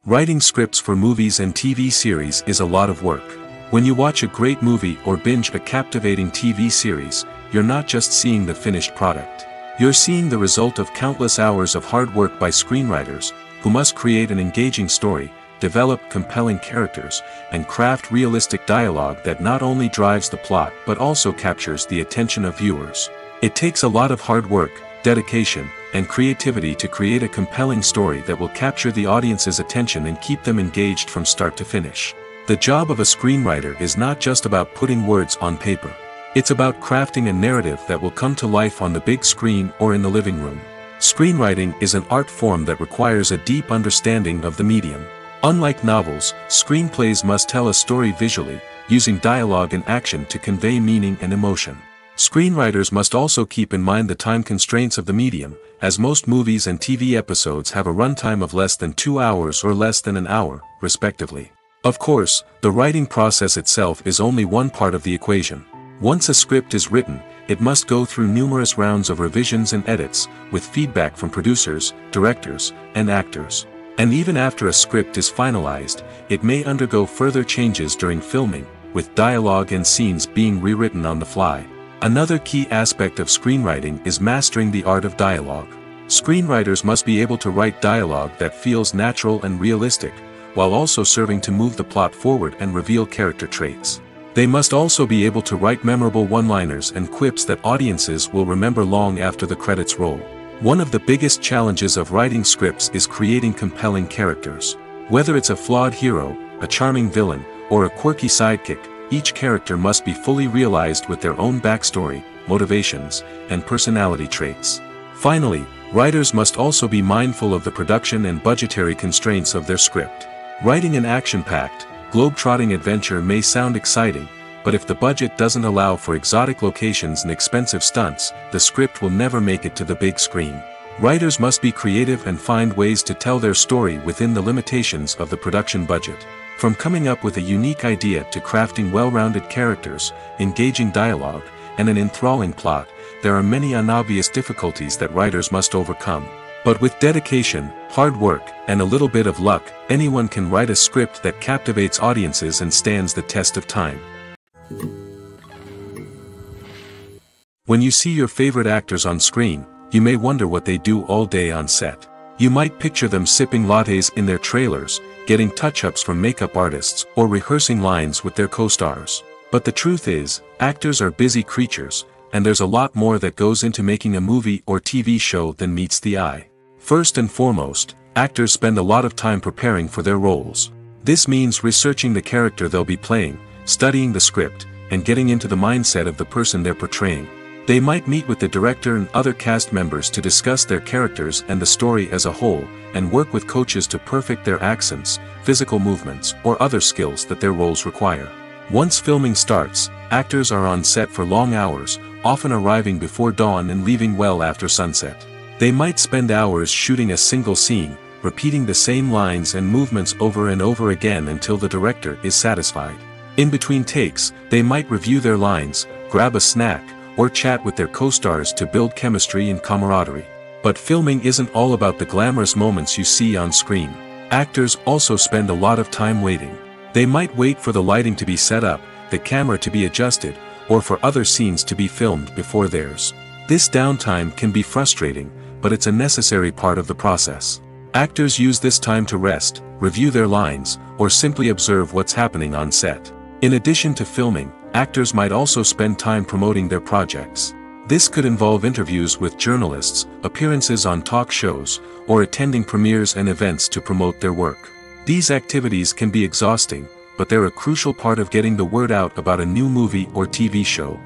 Writing scripts for movies and TV series is a lot of work. When you watch a great movie or binge a captivating TV series, you're not just seeing the finished product. You're seeing the result of countless hours of hard work by screenwriters, who must create an engaging story, develop compelling characters, and craft realistic dialogue that not only drives the plot but also captures the attention of viewers. It takes a lot of hard work, dedication, and creativity to create a compelling story that will capture the audience's attention and keep them engaged from start to finish. The job of a screenwriter is not just about putting words on paper. It's about crafting a narrative that will come to life on the big screen or in the living room. Screenwriting is an art form that requires a deep understanding of the medium. Unlike novels, screenplays must tell a story visually, using dialogue and action to convey meaning and emotion. Screenwriters must also keep in mind the time constraints of the medium, as most movies and TV episodes have a runtime of less than 2 hours or less than an hour, respectively. Of course, the writing process itself is only one part of the equation. Once a script is written, it must go through numerous rounds of revisions and edits, with feedback from producers, directors, and actors. And even after a script is finalized, it may undergo further changes during filming, with dialogue and scenes being rewritten on the fly. Another key aspect of screenwriting is mastering the art of dialogue. Screenwriters must be able to write dialogue that feels natural and realistic, while also serving to move the plot forward and reveal character traits. They must also be able to write memorable one-liners and quips that audiences will remember long after the credits roll. One of the biggest challenges of writing scripts is creating compelling characters. Whether it's a flawed hero, a charming villain, or a quirky sidekick, each character must be fully realized with their own backstory, motivations, and personality traits. Finally, writers must also be mindful of the production and budgetary constraints of their script. Writing an action-packed, globe-trotting adventure may sound exciting, but if the budget doesn't allow for exotic locations and expensive stunts, the script will never make it to the big screen. Writers must be creative and find ways to tell their story within the limitations of the production budget. From coming up with a unique idea to crafting well-rounded characters, engaging dialogue, and an enthralling plot, there are many unobvious difficulties that writers must overcome. But with dedication, hard work, and a little bit of luck, anyone can write a script that captivates audiences and stands the test of time. When you see your favorite actors on screen, you may wonder what they do all day on set. You might picture them sipping lattes in their trailers, getting touch-ups from makeup artists, or rehearsing lines with their co-stars. But the truth is, actors are busy creatures, and there's a lot more that goes into making a movie or TV show than meets the eye. First and foremost, actors spend a lot of time preparing for their roles. This means researching the character they'll be playing, studying the script, and getting into the mindset of the person they're portraying. They might meet with the director and other cast members to discuss their characters and the story as a whole, and work with coaches to perfect their accents, physical movements, or other skills that their roles require. Once filming starts, actors are on set for long hours, often arriving before dawn and leaving well after sunset. They might spend hours shooting a single scene, repeating the same lines and movements over and over again until the director is satisfied. In between takes, they might review their lines, grab a snack, or chat with their co-stars to build chemistry and camaraderie. But filming isn't all about the glamorous moments you see on screen. Actors also spend a lot of time waiting. They might wait for the lighting to be set up, the camera to be adjusted, or for other scenes to be filmed before theirs. This downtime can be frustrating, but it's a necessary part of the process. Actors use this time to rest, review their lines, or simply observe what's happening on set. In addition to filming, actors might also spend time promoting their projects. This could involve interviews with journalists, appearances on talk shows, or attending premieres and events to promote their work. These activities can be exhausting, but they're a crucial part of getting the word out about a new movie or TV show.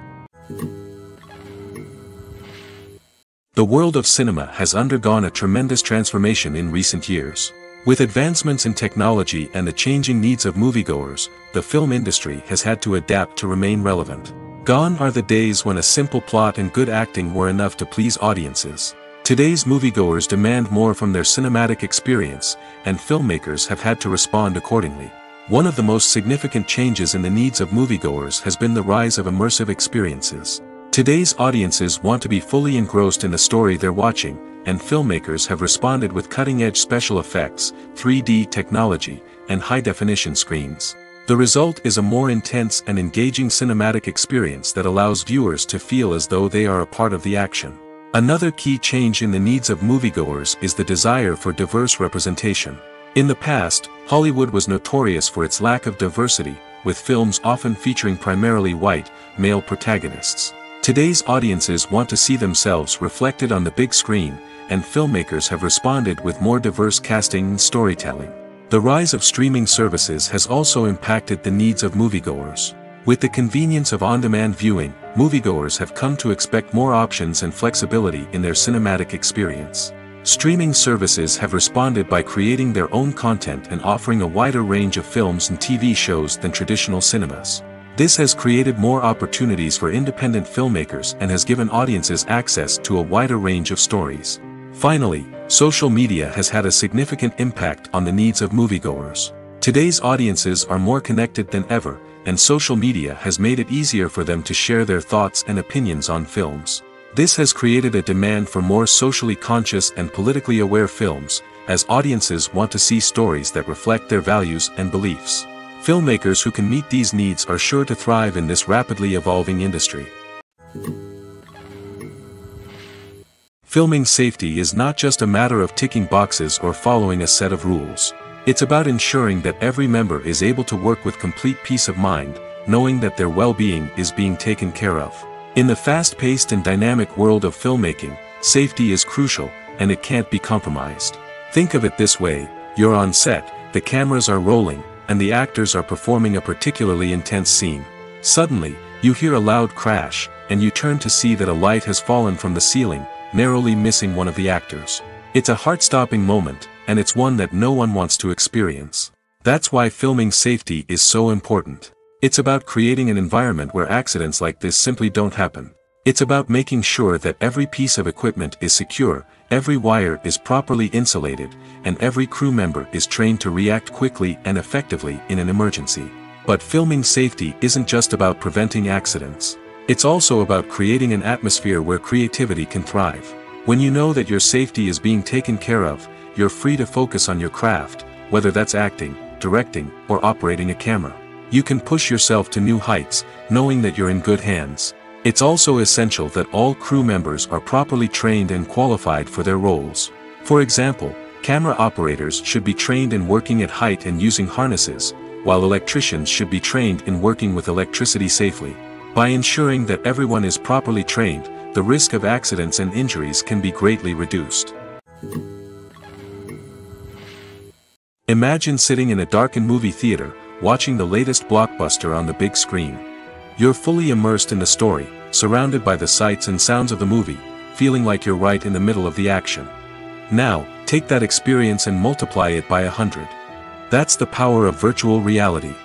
The world of cinema has undergone a tremendous transformation in recent years. With advancements in technology and the changing needs of moviegoers, the film industry has had to adapt to remain relevant. Gone are the days when a simple plot and good acting were enough to please audiences. Today's moviegoers demand more from their cinematic experience, and filmmakers have had to respond accordingly. One of the most significant changes in the needs of moviegoers has been the rise of immersive experiences. Today's audiences want to be fully engrossed in the story they're watching, and filmmakers have responded with cutting-edge special effects, 3D technology, and high-definition screens. The result is a more intense and engaging cinematic experience that allows viewers to feel as though they are a part of the action. Another key change in the needs of moviegoers is the desire for diverse representation. In the past, Hollywood was notorious for its lack of diversity, with films often featuring primarily white, male protagonists. Today's audiences want to see themselves reflected on the big screen, and filmmakers have responded with more diverse casting and storytelling. The rise of streaming services has also impacted the needs of moviegoers. With the convenience of on-demand viewing, moviegoers have come to expect more options and flexibility in their cinematic experience. Streaming services have responded by creating their own content and offering a wider range of films and TV shows than traditional cinemas. This has created more opportunities for independent filmmakers and has given audiences access to a wider range of stories. Finally, social media has had a significant impact on the needs of moviegoers. Today's audiences are more connected than ever, and social media has made it easier for them to share their thoughts and opinions on films. This has created a demand for more socially conscious and politically aware films, as audiences want to see stories that reflect their values and beliefs. Filmmakers who can meet these needs are sure to thrive in this rapidly evolving industry. Filming safety is not just a matter of ticking boxes or following a set of rules. It's about ensuring that every member is able to work with complete peace of mind, knowing that their well-being is being taken care of. In the fast-paced and dynamic world of filmmaking, safety is crucial, and it can't be compromised. Think of it this way: you're on set, the cameras are rolling, and the actors are performing a particularly intense scene. Suddenly, you hear a loud crash, and you turn to see that a light has fallen from the ceiling, narrowly missing one of the actors. It's a heart-stopping moment, and it's one that no one wants to experience. That's why filming safety is so important. It's about creating an environment where accidents like this simply don't happen. It's about making sure that every piece of equipment is secure, Every wire is properly insulated, and every crew member is trained to react quickly and effectively in an emergency. But filming safety isn't just about preventing accidents. It's also about creating an atmosphere where creativity can thrive. When you know that your safety is being taken care of, you're free to focus on your craft, whether that's acting, directing, or operating a camera. You can push yourself to new heights, knowing that you're in good hands. It's also essential that all crew members are properly trained and qualified for their roles. For example, camera operators should be trained in working at height and using harnesses, while electricians should be trained in working with electricity safely. By ensuring that everyone is properly trained, the risk of accidents and injuries can be greatly reduced. Imagine sitting in a darkened movie theater, watching the latest blockbuster on the big screen. You're fully immersed in the story, surrounded by the sights and sounds of the movie, feeling like you're right in the middle of the action. Now, take that experience and multiply it by 100. That's the power of virtual reality.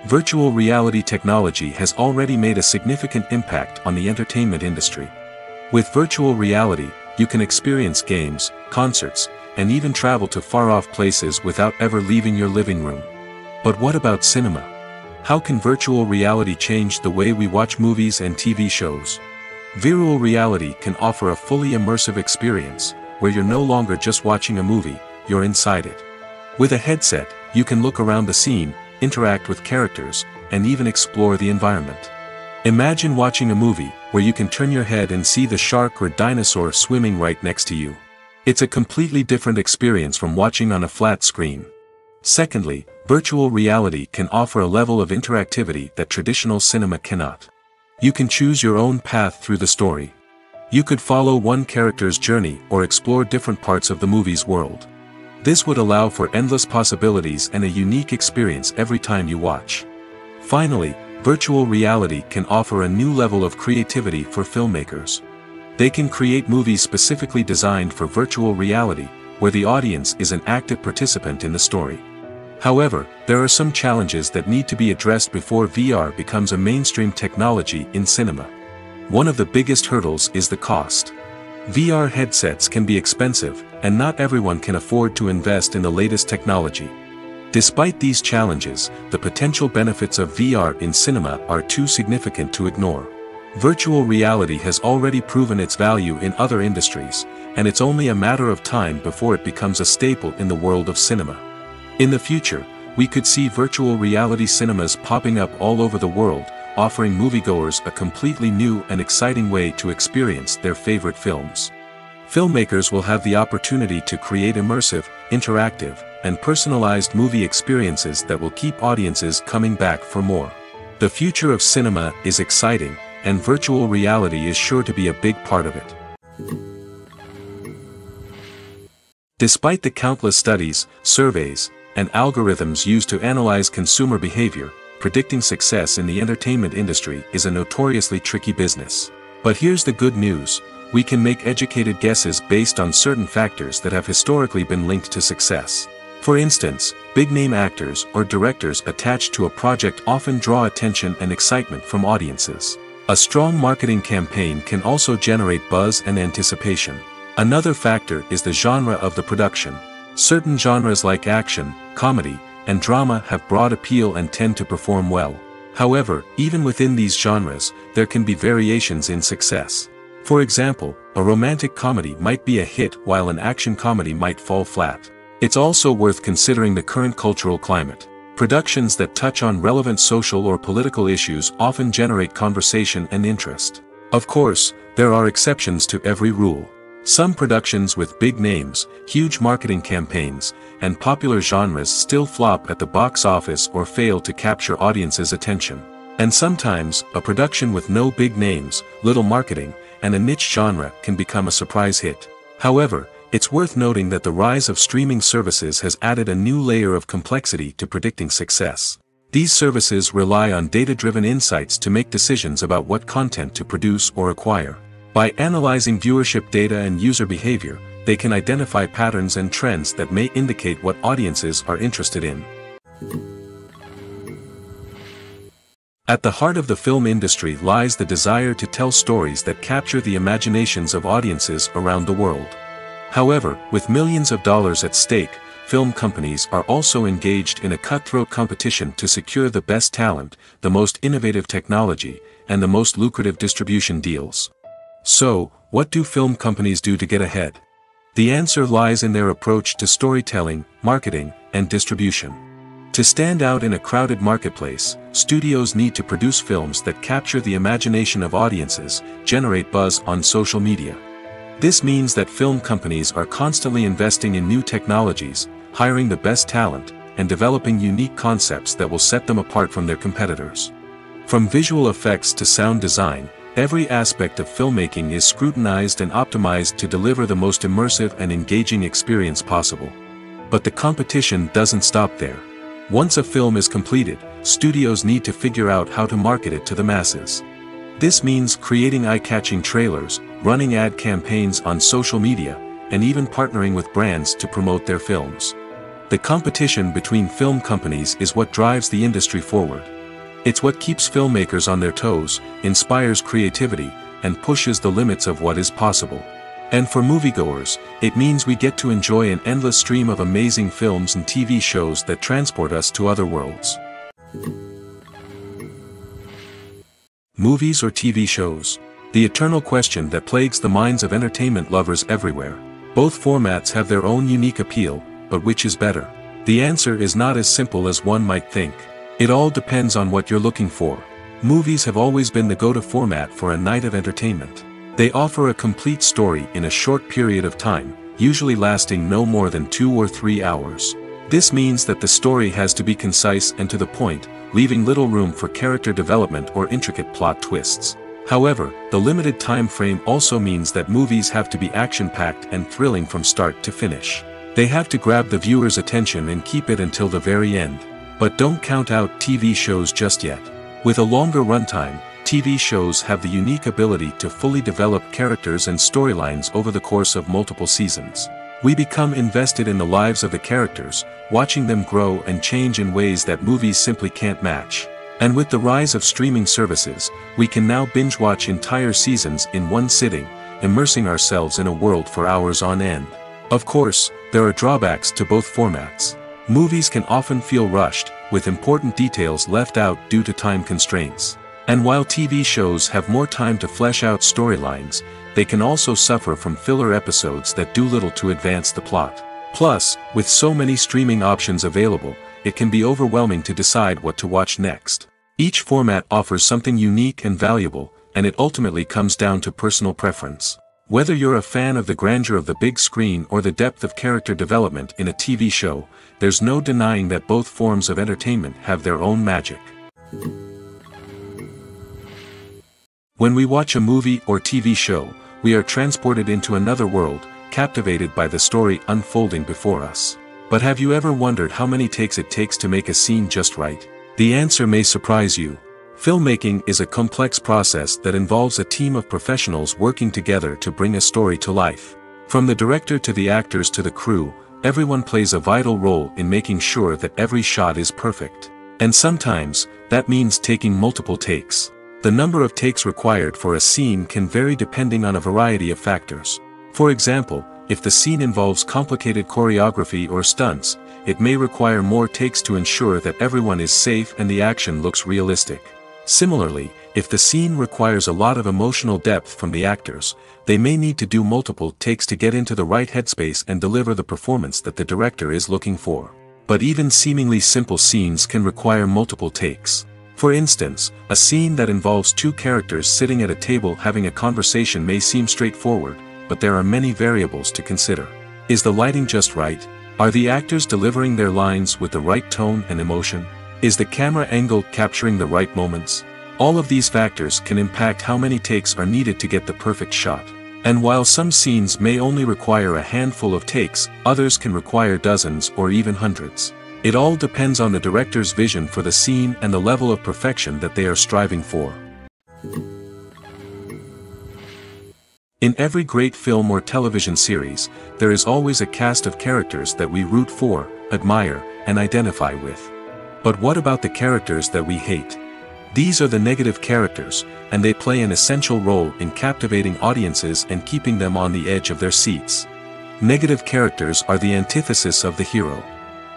Virtual reality technology has already made a significant impact on the entertainment industry. With virtual reality, you can experience games, concerts, and even travel to far-off places without ever leaving your living room. But what about cinema? How can virtual reality change the way we watch movies and TV shows? Virtual reality can offer a fully immersive experience, where you're no longer just watching a movie, you're inside it. With a headset, you can look around the scene, interact with characters, and even explore the environment. Imagine watching a movie, where you can turn your head and see the shark or dinosaur swimming right next to you. It's a completely different experience from watching on a flat screen. Secondly, virtual reality can offer a level of interactivity that traditional cinema cannot. You can choose your own path through the story. You could follow one character's journey or explore different parts of the movie's world. This would allow for endless possibilities and a unique experience every time you watch. Finally, virtual reality can offer a new level of creativity for filmmakers. They can create movies specifically designed for virtual reality, where the audience is an active participant in the story. However, there are some challenges that need to be addressed before VR becomes a mainstream technology in cinema. One of the biggest hurdles is the cost. VR headsets can be expensive, and not everyone can afford to invest in the latest technology. Despite these challenges, the potential benefits of VR in cinema are too significant to ignore. Virtual reality has already proven its value in other industries, and it's only a matter of time before it becomes a staple in the world of cinema. In the future, we could see virtual reality cinemas popping up all over the world, offering moviegoers a completely new and exciting way to experience their favorite films. Filmmakers will have the opportunity to create immersive, interactive, and personalized movie experiences that will keep audiences coming back for more. The future of cinema is exciting, and virtual reality is sure to be a big part of it. Despite the countless studies, surveys, and algorithms used to analyze consumer behavior, predicting success in the entertainment industry is a notoriously tricky business. But here's the good news: we can make educated guesses based on certain factors that have historically been linked to success. For instance, big-name actors or directors attached to a project often draw attention and excitement from audiences. A strong marketing campaign can also generate buzz and anticipation. Another factor is the genre of the production. Certain genres like action, comedy, and drama have broad appeal and tend to perform well. However, even within these genres, there can be variations in success. For example, a romantic comedy might be a hit while an action comedy might fall flat. It's also worth considering the current cultural climate. Productions that touch on relevant social or political issues often generate conversation and interest. Of course, there are exceptions to every rule. Some productions with big names, huge marketing campaigns, and popular genres still flop at the box office or fail to capture audiences' attention. And sometimes, a production with no big names, little marketing, and a niche genre can become a surprise hit. However, it's worth noting that the rise of streaming services has added a new layer of complexity to predicting success. These services rely on data-driven insights to make decisions about what content to produce or acquire. By analyzing viewership data and user behavior, they can identify patterns and trends that may indicate what audiences are interested in. At the heart of the film industry lies the desire to tell stories that capture the imaginations of audiences around the world. However, with millions of dollars at stake, film companies are also engaged in a cutthroat competition to secure the best talent, the most innovative technology, and the most lucrative distribution deals. So, what do film companies do to get ahead? The answer lies in their approach to storytelling, marketing, and distribution. To stand out in a crowded marketplace, studios need to produce films that capture the imagination of audiences, generate buzz on social media. This means that film companies are constantly investing in new technologies, hiring the best talent, and developing unique concepts that will set them apart from their competitors. From visual effects to sound design, every aspect of filmmaking is scrutinized and optimized to deliver the most immersive and engaging experience possible. But the competition doesn't stop there. Once a film is completed, studios need to figure out how to market it to the masses. This means creating eye-catching trailers, running ad campaigns on social media, and even partnering with brands to promote their films. The competition between film companies is what drives the industry forward. It's what keeps filmmakers on their toes, inspires creativity, and pushes the limits of what is possible. And for moviegoers, it means we get to enjoy an endless stream of amazing films and TV shows that transport us to other worlds. Movies or TV shows? The eternal question that plagues the minds of entertainment lovers everywhere. Both formats have their own unique appeal, but which is better? The answer is not as simple as one might think. It all depends on what you're looking for. Movies have always been the go-to format for a night of entertainment. They offer a complete story in a short period of time, usually lasting no more than 2 or 3 hours. This means that the story has to be concise and to the point, leaving little room for character development or intricate plot twists. However, the limited time frame also means that movies have to be action-packed and thrilling from start to finish. They have to grab the viewer's attention and keep it until the very end. But don't count out TV shows just yet. With a longer runtime, TV shows have the unique ability to fully develop characters and storylines over the course of multiple seasons. We become invested in the lives of the characters, watching them grow and change in ways that movies simply can't match. And with the rise of streaming services, we can now binge-watch entire seasons in one sitting, immersing ourselves in a world for hours on end. Of course, there are drawbacks to both formats. Movies can often feel rushed, with important details left out due to time constraints. And while TV shows have more time to flesh out storylines, they can also suffer from filler episodes that do little to advance the plot. Plus, with so many streaming options available, it can be overwhelming to decide what to watch next. Each format offers something unique and valuable, and it ultimately comes down to personal preference. Whether you're a fan of the grandeur of the big screen or the depth of character development in a TV show, there's no denying that both forms of entertainment have their own magic. When we watch a movie or TV show, we are transported into another world, captivated by the story unfolding before us. But have you ever wondered how many takes it takes to make a scene just right? The answer may surprise you. Filmmaking is a complex process that involves a team of professionals working together to bring a story to life. From the director to the actors to the crew, everyone plays a vital role in making sure that every shot is perfect. And sometimes, that means taking multiple takes. The number of takes required for a scene can vary depending on a variety of factors. For example, if the scene involves complicated choreography or stunts, it may require more takes to ensure that everyone is safe and the action looks realistic. Similarly, if the scene requires a lot of emotional depth from the actors, they may need to do multiple takes to get into the right headspace and deliver the performance that the director is looking for. But even seemingly simple scenes can require multiple takes. For instance, a scene that involves two characters sitting at a table having a conversation may seem straightforward, but there are many variables to consider. Is the lighting just right? Are the actors delivering their lines with the right tone and emotion? Is the camera angle capturing the right moments? All of these factors can impact how many takes are needed to get the perfect shot. And while some scenes may only require a handful of takes, others can require dozens or even hundreds. It all depends on the director's vision for the scene and the level of perfection that they are striving for. In every great film or television series, there is always a cast of characters that we root for, admire, and identify with. But what about the characters that we hate? These are the negative characters, and they play an essential role in captivating audiences and keeping them on the edge of their seats. Negative characters are the antithesis of the hero.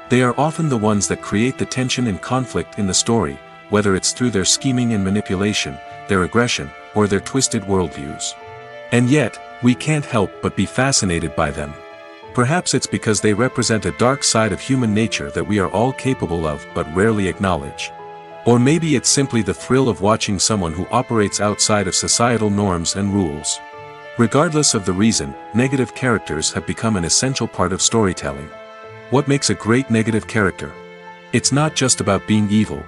They are often the ones that create the tension and conflict in the story, whether it's through their scheming and manipulation, their aggression, or their twisted worldviews. And yet, we can't help but be fascinated by them. Perhaps it's because they represent a dark side of human nature that we are all capable of but rarely acknowledge. Or maybe it's simply the thrill of watching someone who operates outside of societal norms and rules. Regardless of the reason, negative characters have become an essential part of storytelling. What makes a great negative character? It's not just about being evil.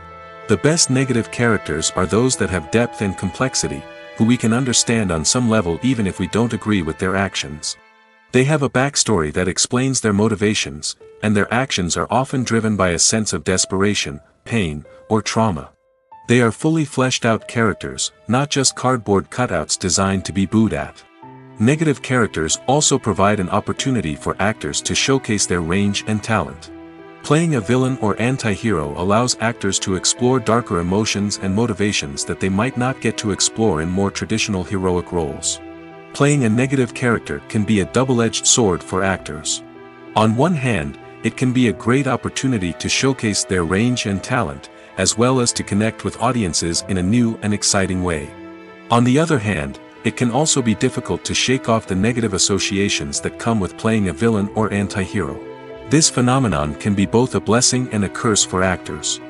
The best negative characters are those that have depth and complexity, who we can understand on some level even if we don't agree with their actions. They have a backstory that explains their motivations, and their actions are often driven by a sense of desperation, pain, or trauma. They are fully fleshed out characters, not just cardboard cutouts designed to be booed at. Negative characters also provide an opportunity for actors to showcase their range and talent. Playing a villain or anti-hero allows actors to explore darker emotions and motivations that they might not get to explore in more traditional heroic roles. Playing a negative character can be a double-edged sword for actors. On one hand, it can be a great opportunity to showcase their range and talent, as well as to connect with audiences in a new and exciting way. On the other hand, it can also be difficult to shake off the negative associations that come with playing a villain or anti-hero. This phenomenon can be both a blessing and a curse for actors.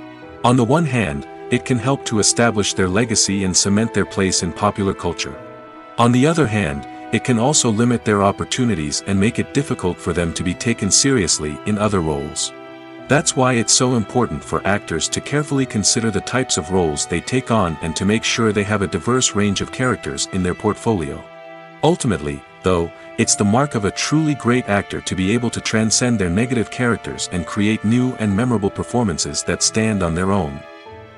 On the one hand, it can help to establish their legacy and cement their place in popular culture. On the other hand, it can also limit their opportunities and make it difficult for them to be taken seriously in other roles. That's why it's so important for actors to carefully consider the types of roles they take on and to make sure they have a diverse range of characters in their portfolio. Ultimately, though, it's the mark of a truly great actor to be able to transcend their negative characters and create new and memorable performances that stand on their own.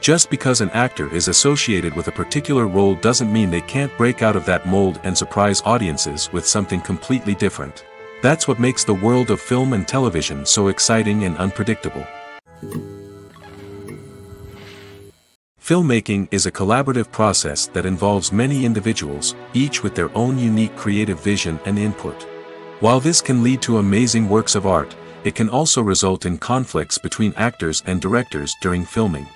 Just because an actor is associated with a particular role doesn't mean they can't break out of that mold and surprise audiences with something completely different. That's what makes the world of film and television so exciting and unpredictable. Filmmaking is a collaborative process that involves many individuals, each with their own unique creative vision and input. While this can lead to amazing works of art, it can also result in conflicts between actors and directors during filming.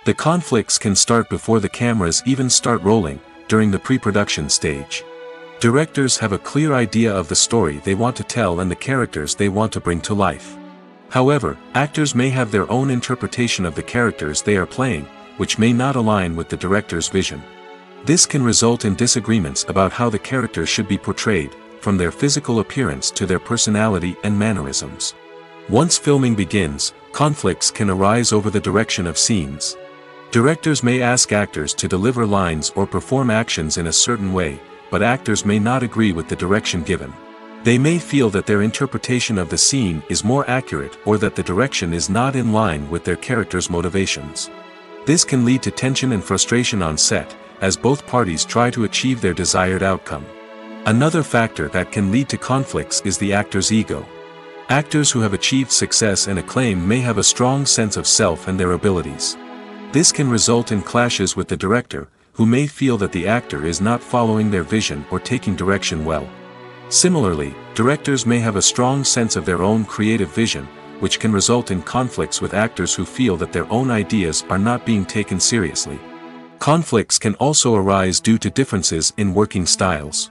The conflicts can start before the cameras even start rolling, during the pre-production stage. Directors have a clear idea of the story they want to tell and the characters they want to bring to life. However, actors may have their own interpretation of the characters they are playing, which may not align with the director's vision. This can result in disagreements about how the characters should be portrayed, from their physical appearance to their personality and mannerisms. Once filming begins, conflicts can arise over the direction of scenes. Directors may ask actors to deliver lines or perform actions in a certain way, but actors may not agree with the direction given. They may feel that their interpretation of the scene is more accurate or that the direction is not in line with their character's motivations. This can lead to tension and frustration on set, as both parties try to achieve their desired outcome. Another factor that can lead to conflicts is the actor's ego. Actors who have achieved success and acclaim may have a strong sense of self and their abilities. This can result in clashes with the director, who may feel that the actor is not following their vision or taking direction well. Similarly, directors may have a strong sense of their own creative vision, which can result in conflicts with actors who feel that their own ideas are not being taken seriously. Conflicts can also arise due to differences in working styles.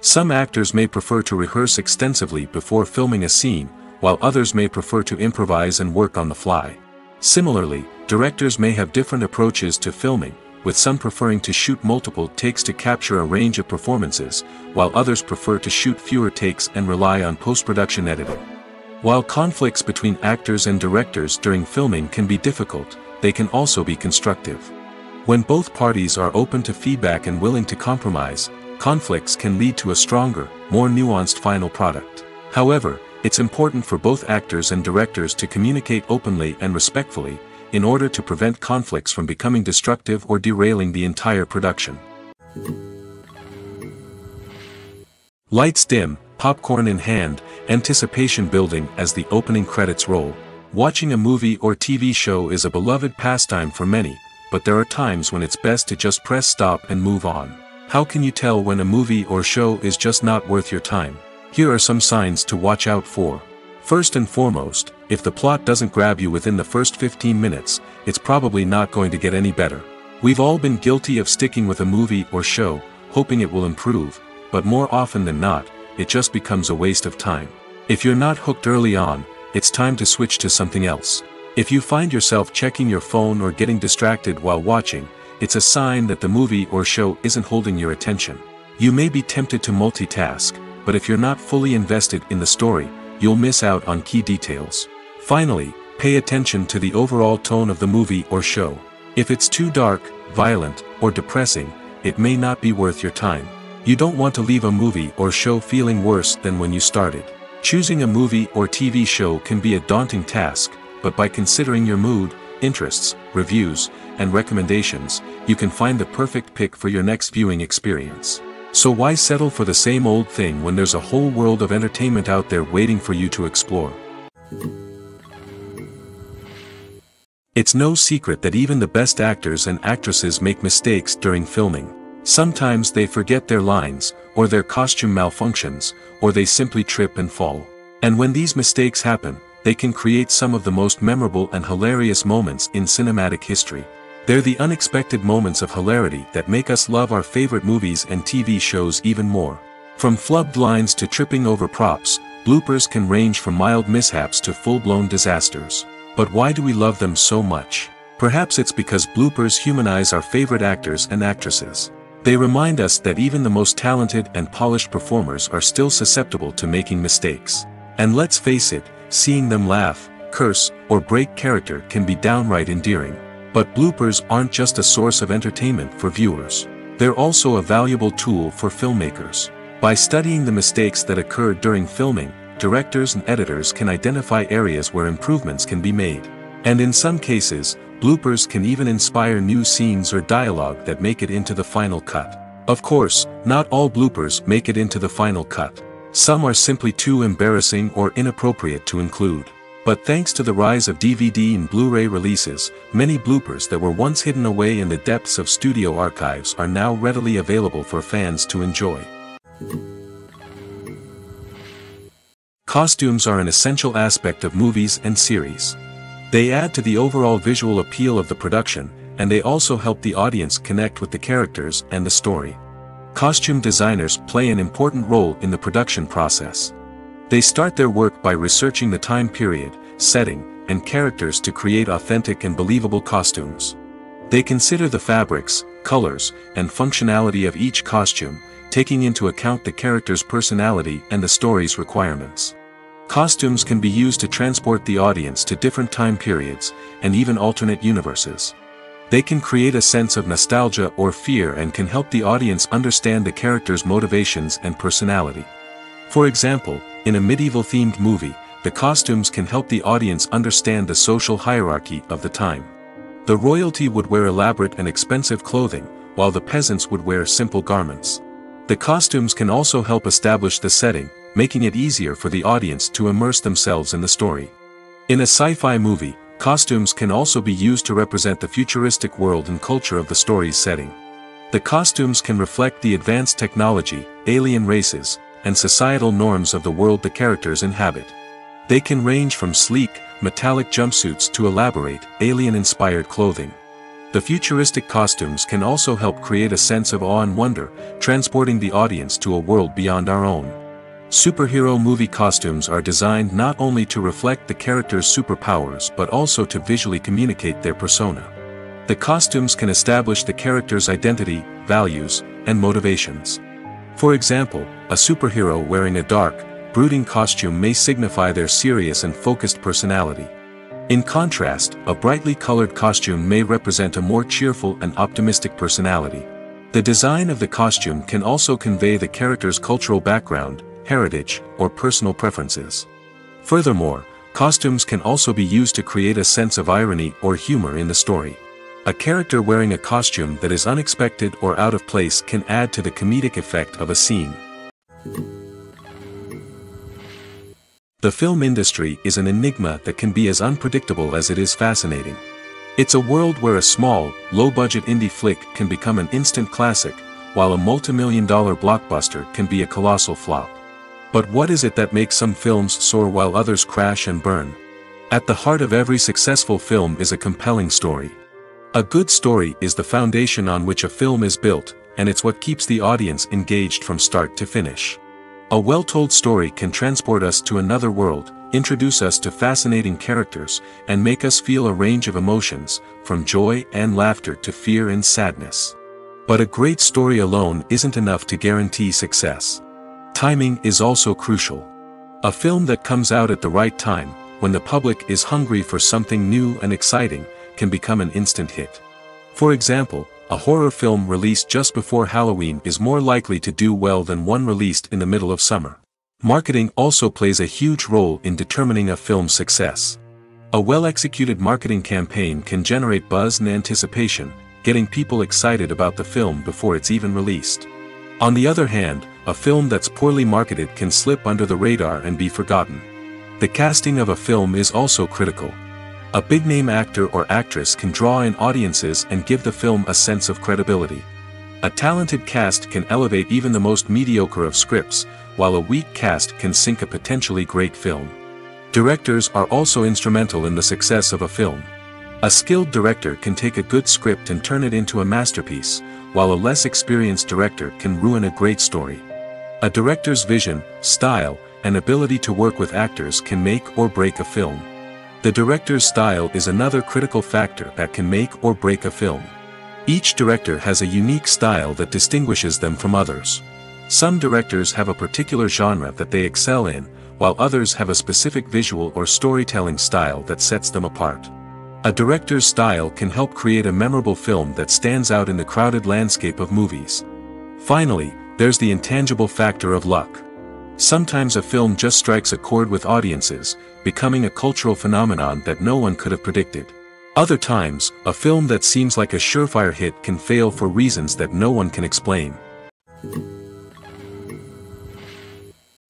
Some actors may prefer to rehearse extensively before filming a scene, while others may prefer to improvise and work on the fly. Similarly, directors may have different approaches to filming, with some preferring to shoot multiple takes to capture a range of performances, while others prefer to shoot fewer takes and rely on post-production editing. While conflicts between actors and directors during filming can be difficult, they can also be constructive. When both parties are open to feedback and willing to compromise, conflicts can lead to a stronger, more nuanced final product. However, it's important for both actors and directors to communicate openly and respectfully, in order to prevent conflicts from becoming destructive or derailing the entire production. Lights dim, popcorn in hand, anticipation building as the opening credits roll. Watching a movie or TV show is a beloved pastime for many, but there are times when it's best to just press stop and move on. How can you tell when a movie or show is just not worth your time? Here are some signs to watch out for. First and foremost, if the plot doesn't grab you within the first 15 minutes, it's probably not going to get any better. We've all been guilty of sticking with a movie or show, hoping it will improve, but more often than not, it just becomes a waste of time. If you're not hooked early on, it's time to switch to something else. If you find yourself checking your phone or getting distracted while watching, it's a sign that the movie or show isn't holding your attention. You may be tempted to multitask, but if you're not fully invested in the story, you'll miss out on key details. Finally, pay attention to the overall tone of the movie or show. If it's too dark, violent, or depressing, it may not be worth your time. You don't want to leave a movie or show feeling worse than when you started. Choosing a movie or TV show can be a daunting task, but by considering your mood, interests, reviews, and recommendations, you can find the perfect pick for your next viewing experience. So why settle for the same old thing when there's a whole world of entertainment out there waiting for you to explore? It's no secret that even the best actors and actresses make mistakes during filming. Sometimes they forget their lines, or their costume malfunctions, or they simply trip and fall. And when these mistakes happen, they can create some of the most memorable and hilarious moments in cinematic history. They're the unexpected moments of hilarity that make us love our favorite movies and TV shows even more. From flubbed lines to tripping over props, bloopers can range from mild mishaps to full-blown disasters. But why do we love them so much? Perhaps it's because bloopers humanize our favorite actors and actresses. They remind us that even the most talented and polished performers are still susceptible to making mistakes. And let's face it, seeing them laugh, curse, or break character can be downright endearing. But bloopers aren't just a source of entertainment for viewers. They're also a valuable tool for filmmakers. By studying the mistakes that occurred during filming, directors and editors can identify areas where improvements can be made. And in some cases, bloopers can even inspire new scenes or dialogue that make it into the final cut. Of course, not all bloopers make it into the final cut. Some are simply too embarrassing or inappropriate to include. But thanks to the rise of DVD and Blu-ray releases, many bloopers that were once hidden away in the depths of studio archives are now readily available for fans to enjoy. Costumes are an essential aspect of movies and series. They add to the overall visual appeal of the production, and they also help the audience connect with the characters and the story. Costume designers play an important role in the production process. They start their work by researching the time period, setting, and characters to create authentic and believable costumes. They consider the fabrics, colors, and functionality of each costume, taking into account the character's personality and the story's requirements. Costumes can be used to transport the audience to different time periods, and even alternate universes. They can create a sense of nostalgia or fear and can help the audience understand the character's motivations and personality. For example, in a medieval-themed movie, the costumes can help the audience understand the social hierarchy of the time. The royalty would wear elaborate and expensive clothing, while the peasants would wear simple garments. The costumes can also help establish the setting, making it easier for the audience to immerse themselves in the story. In a sci-fi movie, costumes can also be used to represent the futuristic world and culture of the story's setting. The costumes can reflect the advanced technology, alien races, and societal norms of the world the characters inhabit. They can range from sleek, metallic jumpsuits to elaborate, alien-inspired clothing. The futuristic costumes can also help create a sense of awe and wonder, transporting the audience to a world beyond our own. Superhero movie costumes are designed not only to reflect the character's superpowers but also to visually communicate their persona. The costumes can establish the character's identity, values, and motivations. For example, a superhero wearing a dark, brooding costume may signify their serious and focused personality. In contrast, a brightly colored costume may represent a more cheerful and optimistic personality. The design of the costume can also convey the character's cultural background, heritage, or personal preferences. Furthermore, costumes can also be used to create a sense of irony or humor in the story. A character wearing a costume that is unexpected or out of place can add to the comedic effect of a scene. The film industry is an enigma that can be as unpredictable as it is fascinating. It's a world where a small, low-budget indie flick can become an instant classic, while a multi-million-dollar blockbuster can be a colossal flop. But what is it that makes some films soar while others crash and burn? At the heart of every successful film is a compelling story. A good story is the foundation on which a film is built, and it's what keeps the audience engaged from start to finish. A well-told story can transport us to another world, introduce us to fascinating characters, and make us feel a range of emotions, from joy and laughter to fear and sadness. But a great story alone isn't enough to guarantee success. Timing is also crucial. A film that comes out at the right time, when the public is hungry for something new and exciting, can become an instant hit. For example, a horror film released just before Halloween is more likely to do well than one released in the middle of summer. Marketing also plays a huge role in determining a film's success. A well-executed marketing campaign can generate buzz and anticipation, getting people excited about the film before it's even released. On the other hand, a film that's poorly marketed can slip under the radar and be forgotten. The casting of a film is also critical. A big-name actor or actress can draw in audiences and give the film a sense of credibility. A talented cast can elevate even the most mediocre of scripts, while a weak cast can sink a potentially great film. Directors are also instrumental in the success of a film. A skilled director can take a good script and turn it into a masterpiece, while a less experienced director can ruin a great story. A director's vision, style, and ability to work with actors can make or break a film. The director's style is another critical factor that can make or break a film. Each director has a unique style that distinguishes them from others. Some directors have a particular genre that they excel in, while others have a specific visual or storytelling style that sets them apart. A director's style can help create a memorable film that stands out in the crowded landscape of movies. Finally, there's the intangible factor of luck. Sometimes a film just strikes a chord with audiences, becoming a cultural phenomenon that no one could have predicted. Other times, a film that seems like a surefire hit can fail for reasons that no one can explain.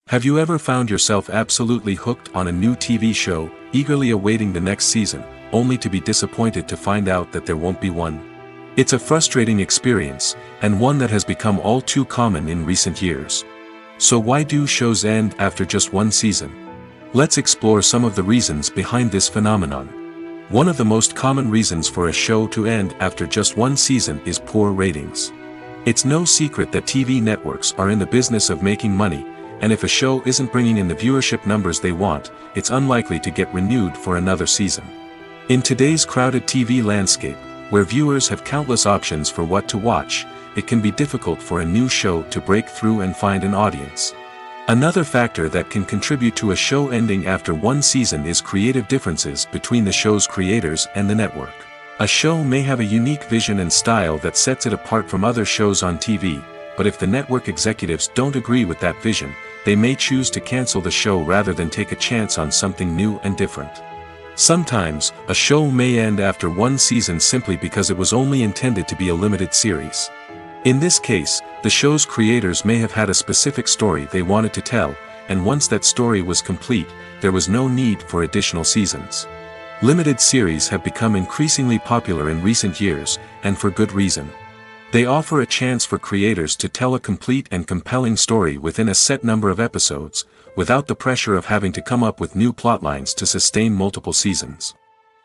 Have you ever found yourself absolutely hooked on a new TV show, eagerly awaiting the next season, only to be disappointed to find out that there won't be one? It's a frustrating experience, and one that has become all too common in recent years. So why do shows end after just one season? Let's explore some of the reasons behind this phenomenon. One of the most common reasons for a show to end after just one season is poor ratings. It's no secret that TV networks are in the business of making money, and if a show isn't bringing in the viewership numbers they want, it's unlikely to get renewed for another season. In today's crowded TV landscape, where viewers have countless options for what to watch, it can be difficult for a new show to break through and find an audience. Another factor that can contribute to a show ending after one season is creative differences between the show's creators and the network. A show may have a unique vision and style that sets it apart from other shows on TV, but if the network executives don't agree with that vision, they may choose to cancel the show rather than take a chance on something new and different. Sometimes, a show may end after one season simply because it was only intended to be a limited series. In this case, the show's creators may have had a specific story they wanted to tell, and once that story was complete, there was no need for additional seasons. Limited series have become increasingly popular in recent years, and for good reason. They offer a chance for creators to tell a complete and compelling story within a set number of episodes, without the pressure of having to come up with new plotlines to sustain multiple seasons.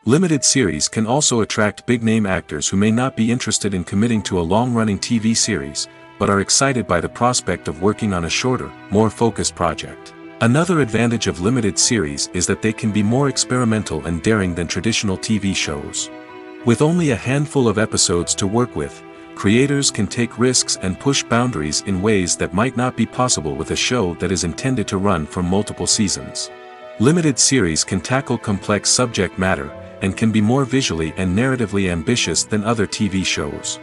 Limited series can also attract big-name actors who may not be interested in committing to a long-running TV series, but are excited by the prospect of working on a shorter, more focused project. Another advantage of limited series is that they can be more experimental and daring than traditional TV shows. With only a handful of episodes to work with, creators can take risks and push boundaries in ways that might not be possible with a show that is intended to run for multiple seasons. Limited series can tackle complex subject matter, and can be more visually and narratively ambitious than other TV shows.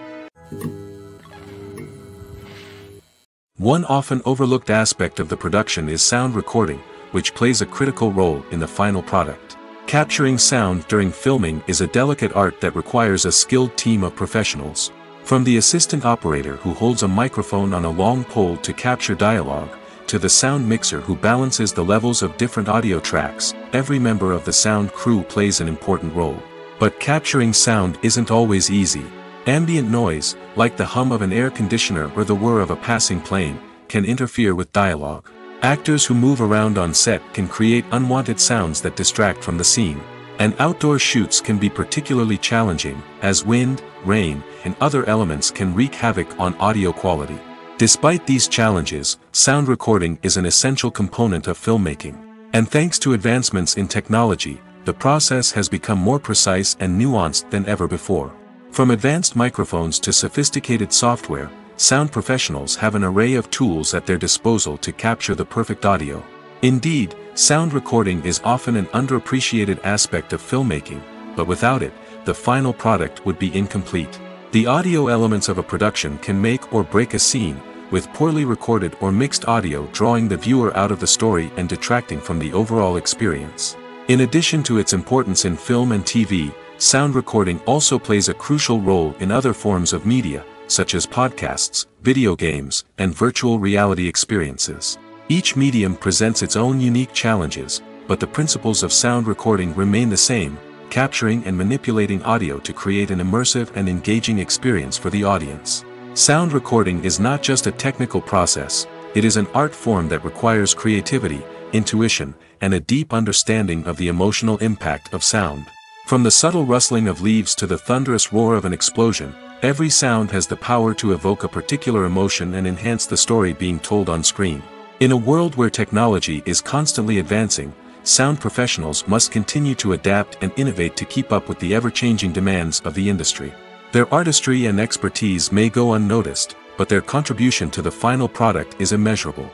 One often overlooked aspect of the production is sound recording, which plays a critical role in the final product. Capturing sound during filming is a delicate art that requires a skilled team of professionals. From the assistant operator who holds a microphone on a long pole to capture dialogue, to the sound mixer who balances the levels of different audio tracks, every member of the sound crew plays an important role. But capturing sound isn't always easy. Ambient noise, like the hum of an air conditioner or the whir of a passing plane, can interfere with dialogue. Actors who move around on set can create unwanted sounds that distract from the scene. And outdoor shoots can be particularly challenging, as wind, rain, and other elements can wreak havoc on audio quality. Despite these challenges, sound recording is an essential component of filmmaking. And thanks to advancements in technology, the process has become more precise and nuanced than ever before. From advanced microphones to sophisticated software, sound professionals have an array of tools at their disposal to capture the perfect audio. Indeed, sound recording is often an underappreciated aspect of filmmaking, but without it, the final product would be incomplete. The audio elements of a production can make or break a scene, with poorly recorded or mixed audio drawing the viewer out of the story and detracting from the overall experience. In addition to its importance in film and TV, sound recording also plays a crucial role in other forms of media, such as podcasts, video games, and virtual reality experiences. Each medium presents its own unique challenges, but the principles of sound recording remain the same, capturing and manipulating audio to create an immersive and engaging experience for the audience. Sound recording is not just a technical process, it is an art form that requires creativity, intuition, and a deep understanding of the emotional impact of sound. From the subtle rustling of leaves to the thunderous roar of an explosion, every sound has the power to evoke a particular emotion and enhance the story being told on screen. In a world where technology is constantly advancing, sound professionals must continue to adapt and innovate to keep up with the ever-changing demands of the industry. Their artistry and expertise may go unnoticed, but their contribution to the final product is immeasurable.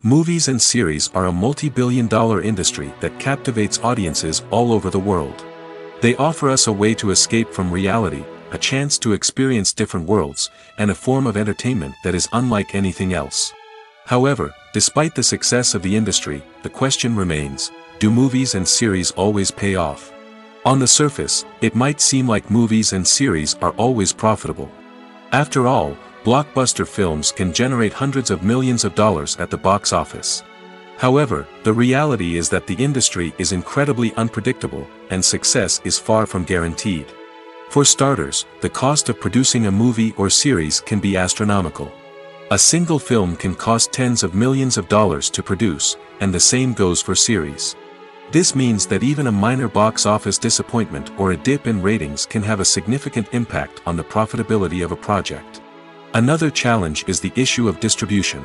Movies and series are a multi-billion-dollar industry that captivates audiences all over the world. They offer us a way to escape from reality, a chance to experience different worlds, and a form of entertainment that is unlike anything else. However, despite the success of the industry, the question remains, do movies and series always pay off? On the surface, it might seem like movies and series are always profitable. After all, blockbuster films can generate hundreds of millions of dollars at the box office. However, the reality is that the industry is incredibly unpredictable, and success is far from guaranteed. For starters, the cost of producing a movie or series can be astronomical. A single film can cost tens of millions of dollars to produce, and the same goes for series. This means that even a minor box office disappointment or a dip in ratings can have a significant impact on the profitability of a project. Another challenge is the issue of distribution.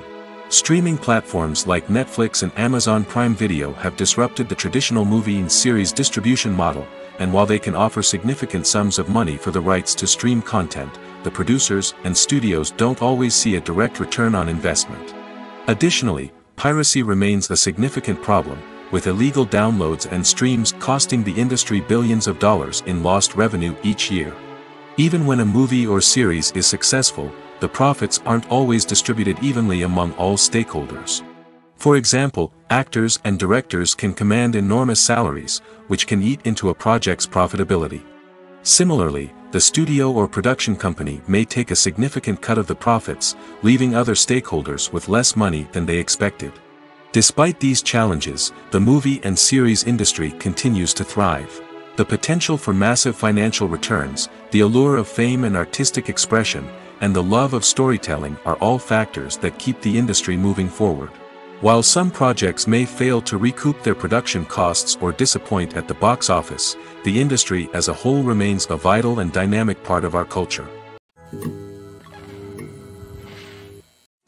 Streaming platforms like Netflix and Amazon Prime Video have disrupted the traditional movie and series distribution model, and while they can offer significant sums of money for the rights to stream content, the producers and studios don't always see a direct return on investment. Additionally, piracy remains a significant problem, with illegal downloads and streams costing the industry billions of dollars in lost revenue each year. Even when a movie or series is successful, the profits aren't always distributed evenly among all stakeholders. For example, actors and directors can command enormous salaries, which can eat into a project's profitability. Similarly, the studio or production company may take a significant cut of the profits, leaving other stakeholders with less money than they expected. Despite these challenges, the movie and series industry continues to thrive. The potential for massive financial returns, the allure of fame and artistic expression, and the love of storytelling are all factors that keep the industry moving forward. While some projects may fail to recoup their production costs or disappoint at the box office, the industry as a whole remains a vital and dynamic part of our culture.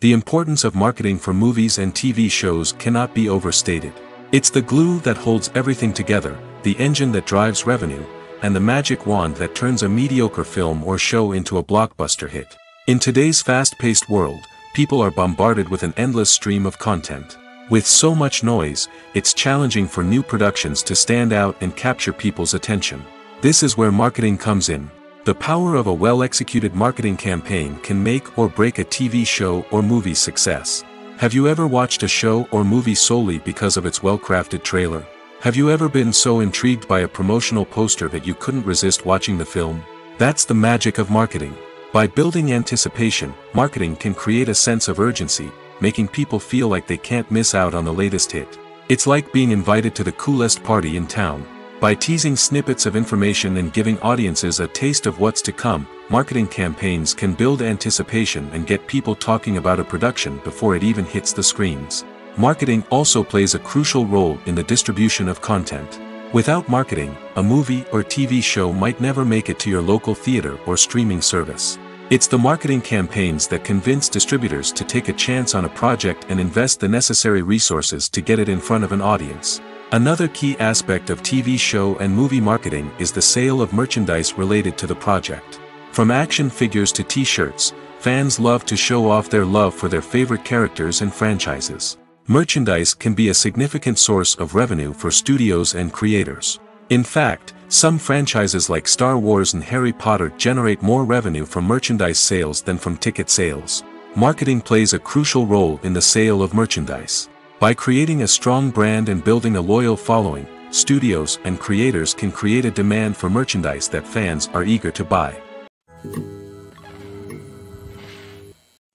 The importance of marketing for movies and TV shows cannot be overstated. It's the glue that holds everything together, the engine that drives revenue, and the magic wand that turns a mediocre film or show into a blockbuster hit. In today's fast-paced world, people are bombarded with an endless stream of content. With so much noise, it's challenging for new productions to stand out and capture people's attention. This is where marketing comes in. The power of a well-executed marketing campaign can make or break a TV show or movie's success. Have you ever watched a show or movie solely because of its well-crafted trailer? Have you ever been so intrigued by a promotional poster that you couldn't resist watching the film? That's the magic of marketing. By building anticipation, marketing can create a sense of urgency, making people feel like they can't miss out on the latest hit. It's like being invited to the coolest party in town. By teasing snippets of information and giving audiences a taste of what's to come, marketing campaigns can build anticipation and get people talking about a production before it even hits the screens. Marketing also plays a crucial role in the distribution of content. Without marketing, a movie or TV show might never make it to your local theater or streaming service. It's the marketing campaigns that convince distributors to take a chance on a project and invest the necessary resources to get it in front of an audience. Another key aspect of TV show and movie marketing is the sale of merchandise related to the project. From action figures to t-shirts, fans love to show off their love for their favorite characters and franchises. Merchandise can be a significant source of revenue for studios and creators. In fact, some franchises like Star Wars and Harry Potter generate more revenue from merchandise sales than from ticket sales. Marketing plays a crucial role in the sale of merchandise. By creating a strong brand and building a loyal following, studios and creators can create a demand for merchandise that fans are eager to buy.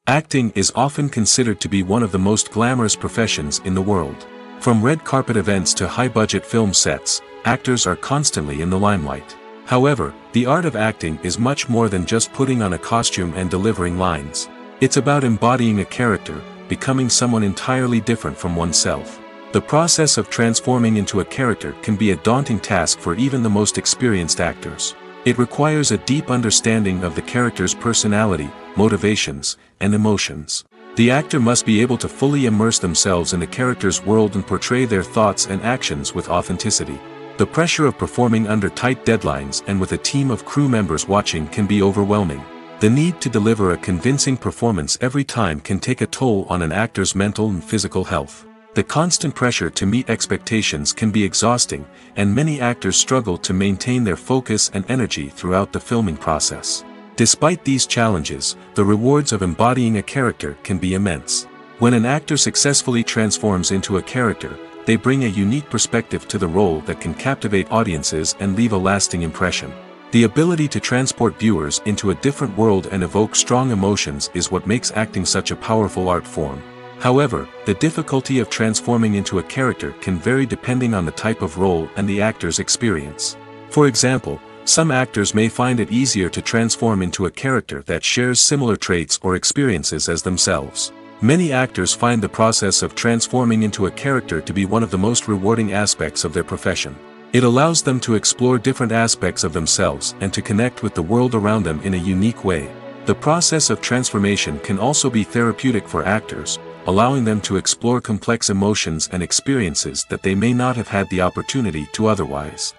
Acting is often considered to be one of the most glamorous professions in the world. From red carpet events to high-budget film sets, actors are constantly in the limelight. However, the art of acting is much more than just putting on a costume and delivering lines. It's about embodying a character, becoming someone entirely different from oneself. The process of transforming into a character can be a daunting task for even the most experienced actors. It requires a deep understanding of the character's personality, motivations, and emotions. The actor must be able to fully immerse themselves in the character's world and portray their thoughts and actions with authenticity. The pressure of performing under tight deadlines and with a team of crew members watching can be overwhelming. The need to deliver a convincing performance every time can take a toll on an actor's mental and physical health. The constant pressure to meet expectations can be exhausting, and many actors struggle to maintain their focus and energy throughout the filming process. Despite these challenges, the rewards of embodying a character can be immense. When an actor successfully transforms into a character, they bring a unique perspective to the role that can captivate audiences and leave a lasting impression. The ability to transport viewers into a different world and evoke strong emotions is what makes acting such a powerful art form. However, the difficulty of transforming into a character can vary depending on the type of role and the actor's experience. For example, some actors may find it easier to transform into a character that shares similar traits or experiences as themselves. Many actors find the process of transforming into a character to be one of the most rewarding aspects of their profession. It allows them to explore different aspects of themselves and to connect with the world around them in a unique way. The process of transformation can also be therapeutic for actors, allowing them to explore complex emotions and experiences that they may not have had the opportunity to otherwise.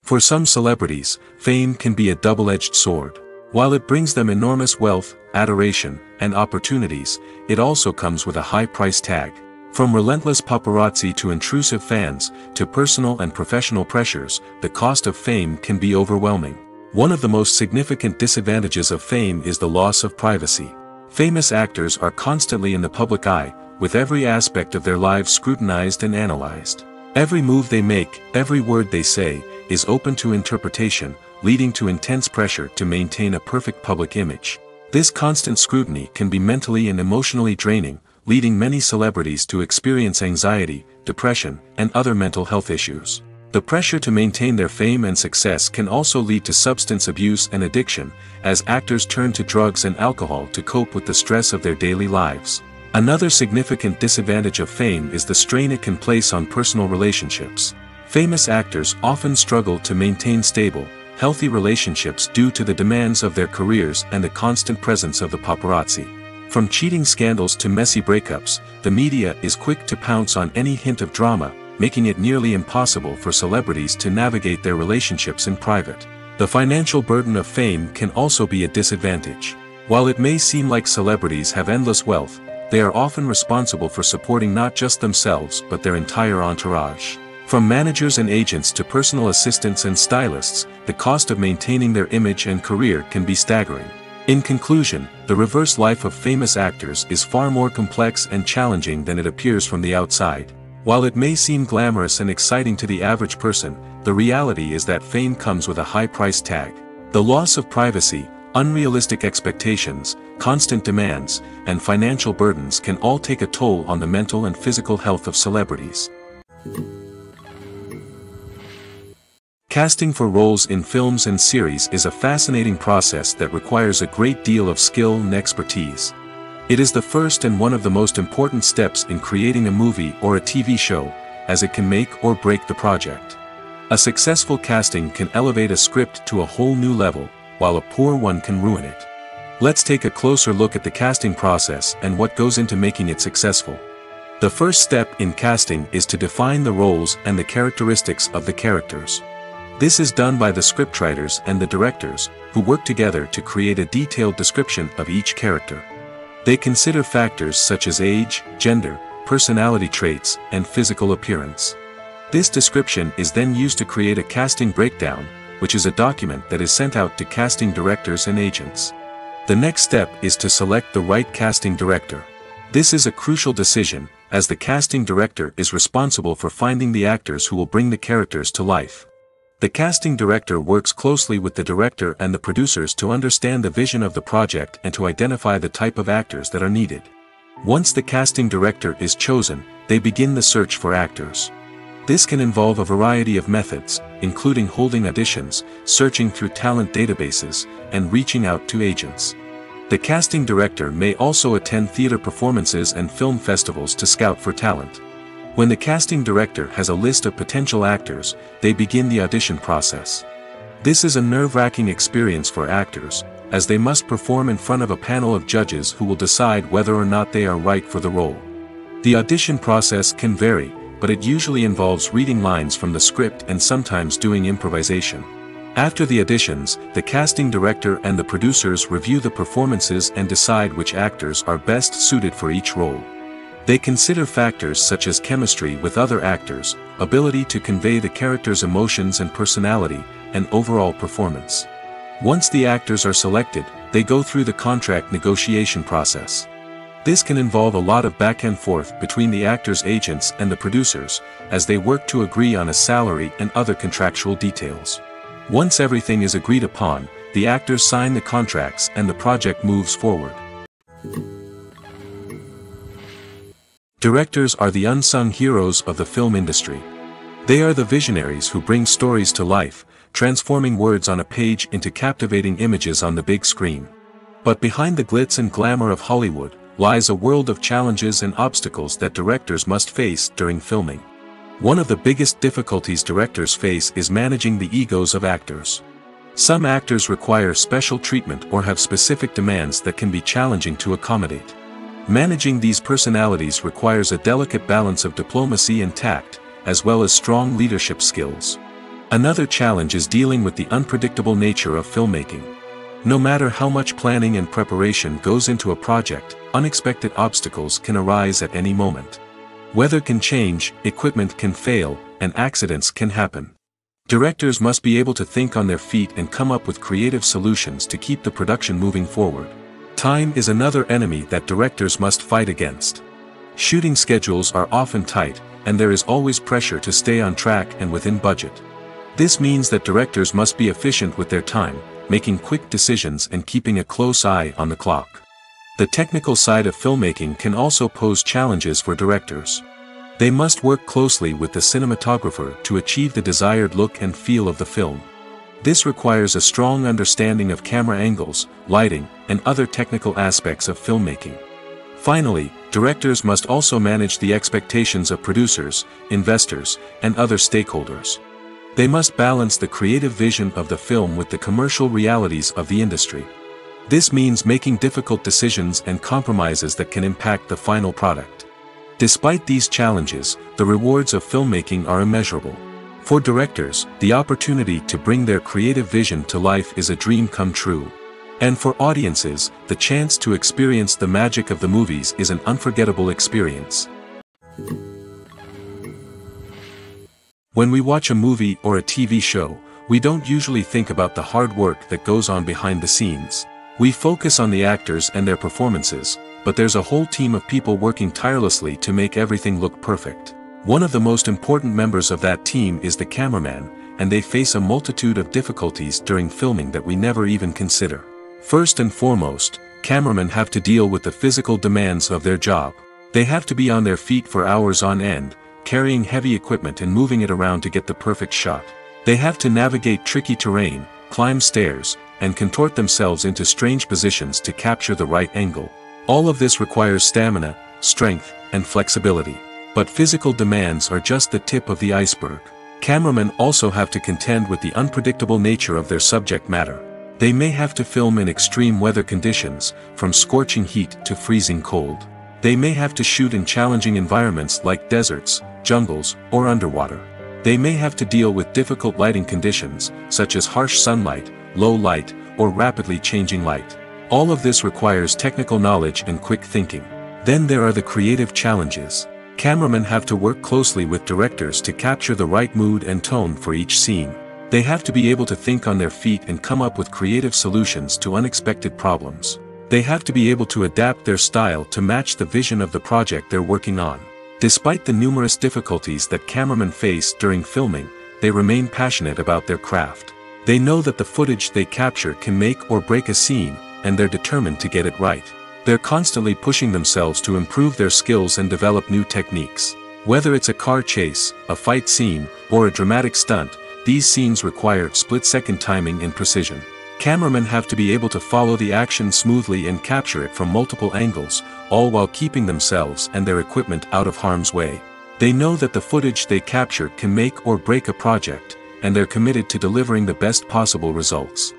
For some celebrities, fame can be a double-edged sword. While it brings them enormous wealth, adoration, and opportunities, it also comes with a high price tag. From relentless paparazzi to intrusive fans, to personal and professional pressures, the cost of fame can be overwhelming. One of the most significant disadvantages of fame is the loss of privacy. Famous actors are constantly in the public eye, with every aspect of their lives scrutinized and analyzed. Every move they make, every word they say, is open to interpretation, leading to intense pressure to maintain a perfect public image. This constant scrutiny can be mentally and emotionally draining, leading many celebrities to experience anxiety, depression, and other mental health issues. The pressure to maintain their fame and success can also lead to substance abuse and addiction, as actors turn to drugs and alcohol to cope with the stress of their daily lives. Another significant disadvantage of fame is the strain it can place on personal relationships. Famous actors often struggle to maintain stable, healthy relationships due to the demands of their careers and the constant presence of the paparazzi. From cheating scandals to messy breakups, the media is quick to pounce on any hint of drama, making it nearly impossible for celebrities to navigate their relationships in private. The financial burden of fame can also be a disadvantage. While it may seem like celebrities have endless wealth, they are often responsible for supporting not just themselves but their entire entourage. From managers and agents to personal assistants and stylists, the cost of maintaining their image and career can be staggering. In conclusion, the reverse life of famous actors is far more complex and challenging than it appears from the outside. While it may seem glamorous and exciting to the average person, the reality is that fame comes with a high price tag. The loss of privacy, unrealistic expectations, constant demands, and financial burdens can all take a toll on the mental and physical health of celebrities. Casting for roles in films and series is a fascinating process that requires a great deal of skill and expertise. It is the first and one of the most important steps in creating a movie or a TV show, as it can make or break the project. A successful casting can elevate a script to a whole new level, while a poor one can ruin it. Let's take a closer look at the casting process and what goes into making it successful. The first step in casting is to define the roles and the characteristics of the characters. This is done by the scriptwriters and the directors, who work together to create a detailed description of each character. They consider factors such as age, gender, personality traits, and physical appearance. This description is then used to create a casting breakdown, which is a document that is sent out to casting directors and agents. The next step is to select the right casting director. This is a crucial decision, as the casting director is responsible for finding the actors who will bring the characters to life. The casting director works closely with the director and the producers to understand the vision of the project and to identify the type of actors that are needed. Once the casting director is chosen, they begin the search for actors. This can involve a variety of methods, including holding auditions, searching through talent databases, and reaching out to agents. The casting director may also attend theater performances and film festivals to scout for talent. When the casting director has a list of potential actors, they begin the audition process. This is a nerve-wracking experience for actors, as they must perform in front of a panel of judges who will decide whether or not they are right for the role. The audition process can vary, but it usually involves reading lines from the script and sometimes doing improvisation. After the auditions, the casting director and the producers review the performances and decide which actors are best suited for each role. They consider factors such as chemistry with other actors, ability to convey the character's emotions and personality, and overall performance. Once the actors are selected, they go through the contract negotiation process. This can involve a lot of back and forth between the actors' agents and the producers, as they work to agree on a salary and other contractual details. Once everything is agreed upon, the actors sign the contracts and the project moves forward. Directors are the unsung heroes of the film industry. They are the visionaries who bring stories to life, transforming words on a page into captivating images on the big screen. But behind the glitz and glamour of Hollywood, lies a world of challenges and obstacles that directors must face during filming. One of the biggest difficulties directors face is managing the egos of actors. Some actors require special treatment or have specific demands that can be challenging to accommodate. Managing these personalities requires a delicate balance of diplomacy and tact, as well as strong leadership skills. Another challenge is dealing with the unpredictable nature of filmmaking. No matter how much planning and preparation goes into a project, unexpected obstacles can arise at any moment. Weather can change, equipment can fail, and accidents can happen. Directors must be able to think on their feet and come up with creative solutions to keep the production moving forward. Time is another enemy that directors must fight against. Shooting schedules are often tight, and there is always pressure to stay on track and within budget. This means that directors must be efficient with their time, making quick decisions and keeping a close eye on the clock. The technical side of filmmaking can also pose challenges for directors. They must work closely with the cinematographer to achieve the desired look and feel of the film. This requires a strong understanding of camera angles, lighting, and other technical aspects of filmmaking. Finally, directors must also manage the expectations of producers, investors, and other stakeholders. They must balance the creative vision of the film with the commercial realities of the industry. This means making difficult decisions and compromises that can impact the final product. Despite these challenges, the rewards of filmmaking are immeasurable. For directors, the opportunity to bring their creative vision to life is a dream come true. And for audiences, the chance to experience the magic of the movies is an unforgettable experience. When we watch a movie or a TV show, we don't usually think about the hard work that goes on behind the scenes. We focus on the actors and their performances, but there's a whole team of people working tirelessly to make everything look perfect. One of the most important members of that team is the cameraman, and they face a multitude of difficulties during filming that we never even consider. First and foremost, cameramen have to deal with the physical demands of their job. They have to be on their feet for hours on end, carrying heavy equipment and moving it around to get the perfect shot. They have to navigate tricky terrain, climb stairs, and contort themselves into strange positions to capture the right angle. All of this requires stamina, strength, and flexibility. But physical demands are just the tip of the iceberg. Cameramen also have to contend with the unpredictable nature of their subject matter. They may have to film in extreme weather conditions, from scorching heat to freezing cold. They may have to shoot in challenging environments like deserts, jungles, or underwater. They may have to deal with difficult lighting conditions, such as harsh sunlight, low light, or rapidly changing light. All of this requires technical knowledge and quick thinking. Then there are the creative challenges. Cameramen have to work closely with directors to capture the right mood and tone for each scene. They have to be able to think on their feet and come up with creative solutions to unexpected problems. They have to be able to adapt their style to match the vision of the project they're working on. Despite the numerous difficulties that cameramen face during filming, they remain passionate about their craft. They know that the footage they capture can make or break a scene, and they're determined to get it right. They're constantly pushing themselves to improve their skills and develop new techniques. Whether it's a car chase, a fight scene, or a dramatic stunt, these scenes require split-second timing and precision. Cameramen have to be able to follow the action smoothly and capture it from multiple angles, all while keeping themselves and their equipment out of harm's way. They know that the footage they capture can make or break a project, and they're committed to delivering the best possible results.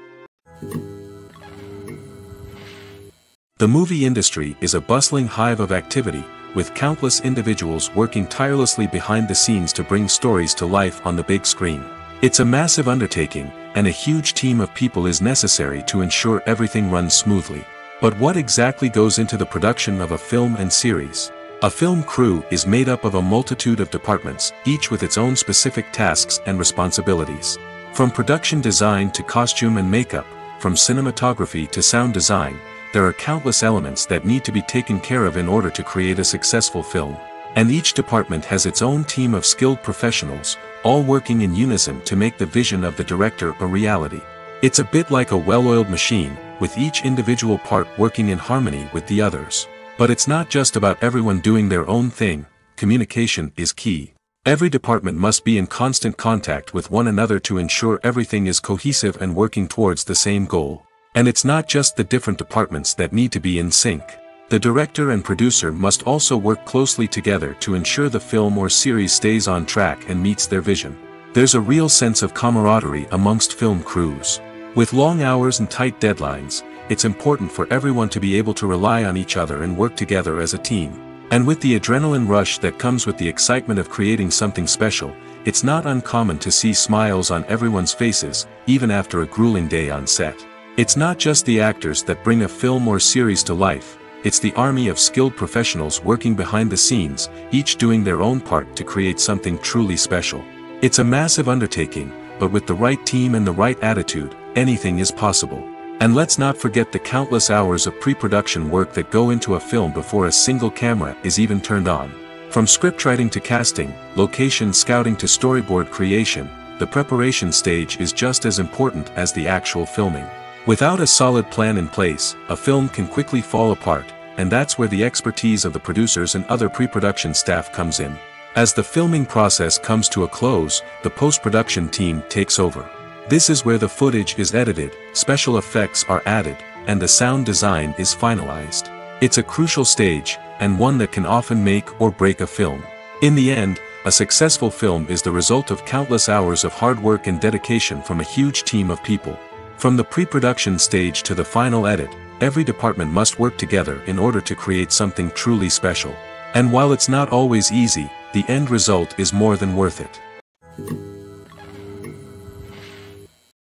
The movie industry is a bustling hive of activity, with countless individuals working tirelessly behind the scenes to bring stories to life on the big screen. It's a massive undertaking, and a huge team of people is necessary to ensure everything runs smoothly. But what exactly goes into the production of a film and series? A film crew is made up of a multitude of departments, each with its own specific tasks and responsibilities. From production design to costume and makeup, from cinematography to sound design, there are countless elements that need to be taken care of in order to create a successful film. And each department has its own team of skilled professionals, all working in unison to make the vision of the director a reality. It's a bit like a well-oiled machine, with each individual part working in harmony with the others. But it's not just about everyone doing their own thing. Communication is key. Every department must be in constant contact with one another to ensure everything is cohesive and working towards the same goal. And it's not just the different departments that need to be in sync. The director and producer must also work closely together to ensure the film or series stays on track and meets their vision. There's a real sense of camaraderie amongst film crews. With long hours and tight deadlines, it's important for everyone to be able to rely on each other and work together as a team. And with the adrenaline rush that comes with the excitement of creating something special, it's not uncommon to see smiles on everyone's faces, even after a grueling day on set. It's not just the actors that bring a film or series to life. It's the army of skilled professionals working behind the scenes, each doing their own part to create something truly special. It's a massive undertaking, but with the right team and the right attitude, anything is possible. And let's not forget the countless hours of pre-production work that go into a film before a single camera is even turned on. From scriptwriting to casting, location scouting to storyboard creation, the preparation stage is just as important as the actual filming. Without a solid plan in place, a film can quickly fall apart, and that's where the expertise of the producers and other pre-production staff comes in. As the filming process comes to a close, the post-production team takes over. This is where the footage is edited, special effects are added, and the sound design is finalized. It's a crucial stage, and one that can often make or break a film. In the end, a successful film is the result of countless hours of hard work and dedication from a huge team of people. From the pre-production stage to the final edit, every department must work together in order to create something truly special. And while it's not always easy, the end result is more than worth it.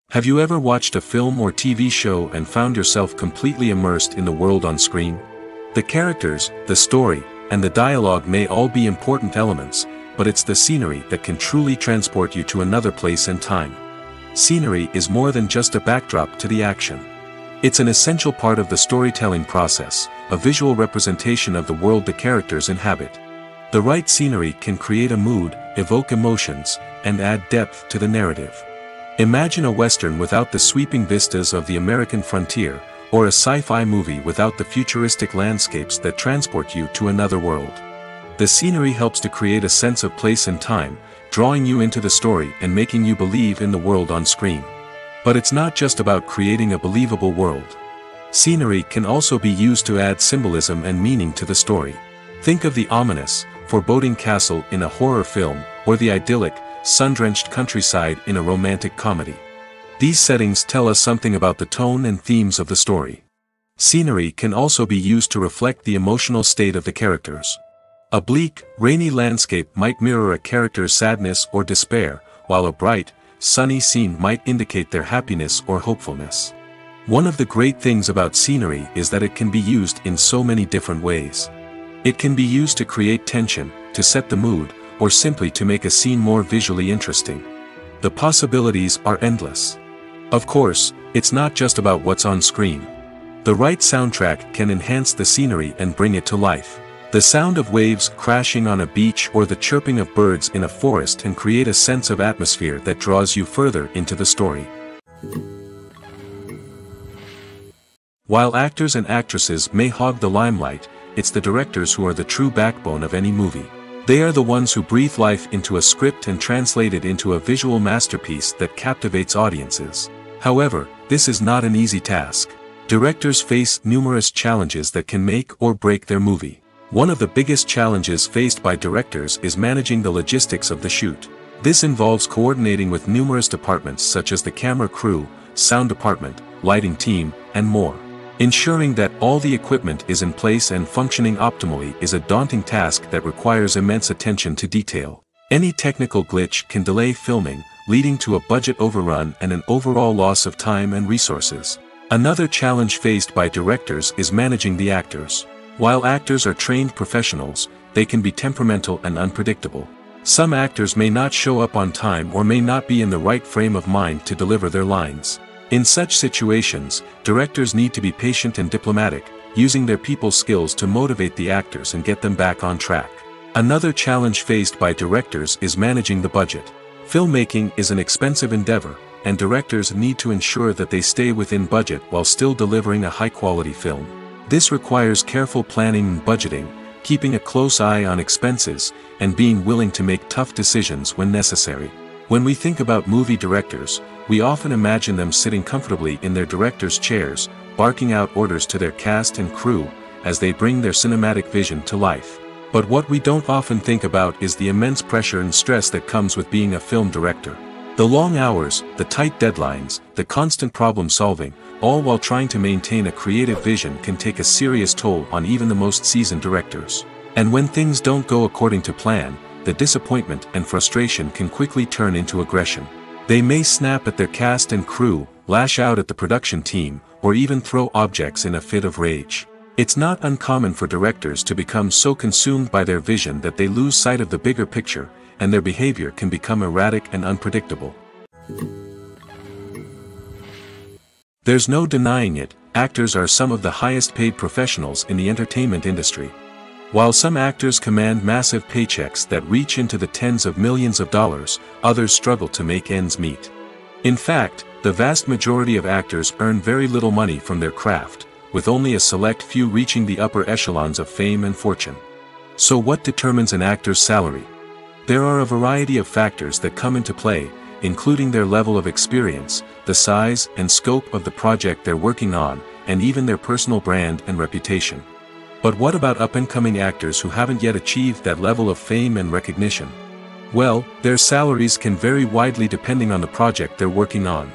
Have you ever watched a film or TV show and found yourself completely immersed in the world on screen? The characters, the story, and the dialogue may all be important elements, but it's the scenery that can truly transport you to another place and time. Scenery is more than just a backdrop to the action. It's an essential part of the storytelling process, a visual representation of the world the characters inhabit. The right scenery can create a mood, evoke emotions, and add depth to the narrative. Imagine a western without the sweeping vistas of the American frontier, or a sci-fi movie without the futuristic landscapes that transport you to another world. The scenery helps to create a sense of place and time, drawing you into the story and making you believe in the world on screen. But it's not just about creating a believable world. Scenery can also be used to add symbolism and meaning to the story. Think of the ominous, foreboding castle in a horror film, or the idyllic, sun-drenched countryside in a romantic comedy. These settings tell us something about the tone and themes of the story. Scenery can also be used to reflect the emotional state of the characters. A bleak, rainy landscape might mirror a character's sadness or despair, while a bright, sunny scene might indicate their happiness or hopefulness. One of the great things about scenery is that it can be used in so many different ways. It can be used to create tension, to set the mood, or simply to make a scene more visually interesting. The possibilities are endless. Of course, it's not just about what's on screen. The right soundtrack can enhance the scenery and bring it to life. The sound of waves crashing on a beach or the chirping of birds in a forest can create a sense of atmosphere that draws you further into the story. While actors and actresses may hog the limelight, it's the directors who are the true backbone of any movie. They are the ones who breathe life into a script and translate it into a visual masterpiece that captivates audiences. However, this is not an easy task. Directors face numerous challenges that can make or break their movie. One of the biggest challenges faced by directors is managing the logistics of the shoot. This involves coordinating with numerous departments such as the camera crew, sound department, lighting team, and more. Ensuring that all the equipment is in place and functioning optimally is a daunting task that requires immense attention to detail. Any technical glitch can delay filming, leading to a budget overrun and an overall loss of time and resources. Another challenge faced by directors is managing the actors. While actors are trained professionals, they can be temperamental and unpredictable. Some actors may not show up on time or may not be in the right frame of mind to deliver their lines. In such situations, directors need to be patient and diplomatic, using their people skills to motivate the actors and get them back on track. Another challenge faced by directors is managing the budget. Filmmaking is an expensive endeavor, and directors need to ensure that they stay within budget while still delivering a high-quality film. This requires careful planning and budgeting, keeping a close eye on expenses, and being willing to make tough decisions when necessary. When we think about movie directors, we often imagine them sitting comfortably in their director's chairs, barking out orders to their cast and crew, as they bring their cinematic vision to life. But what we don't often think about is the immense pressure and stress that comes with being a film director. The long hours, the tight deadlines, the constant problem solving, all while trying to maintain a creative vision can take a serious toll on even the most seasoned directors. And when things don't go according to plan, the disappointment and frustration can quickly turn into aggression. They may snap at their cast and crew, lash out at the production team, or even throw objects in a fit of rage. It's not uncommon for directors to become so consumed by their vision that they lose sight of the bigger picture, and their behavior can become erratic and unpredictable. There's no denying it, actors are some of the highest paid professionals in the entertainment industry. While some actors command massive paychecks that reach into the tens of millions of dollars, others struggle to make ends meet. In fact, the vast majority of actors earn very little money from their craft, with only a select few reaching the upper echelons of fame and fortune. So what determines an actor's salary? There are a variety of factors that come into play, including their level of experience, the size and scope of the project they're working on, and even their personal brand and reputation. But what about up-and-coming actors who haven't yet achieved that level of fame and recognition? Well, their salaries can vary widely depending on the project they're working on.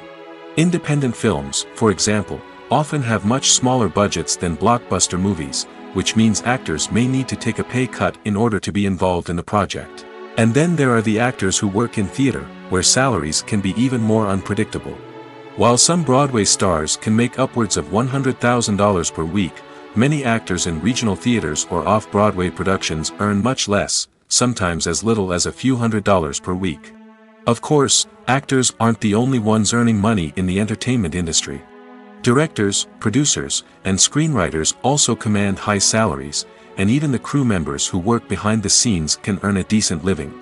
Independent films, for example, often have much smaller budgets than blockbuster movies, which means actors may need to take a pay cut in order to be involved in the project. And then there are the actors who work in theater, where salaries can be even more unpredictable. While some Broadway stars can make upwards of $100,000 per week, many actors in regional theaters or off-Broadway productions earn much less, sometimes as little as a few $100s per week. Of course, actors aren't the only ones earning money in the entertainment industry. Directors, producers, and screenwriters also command high salaries, and even the crew members who work behind the scenes can earn a decent living.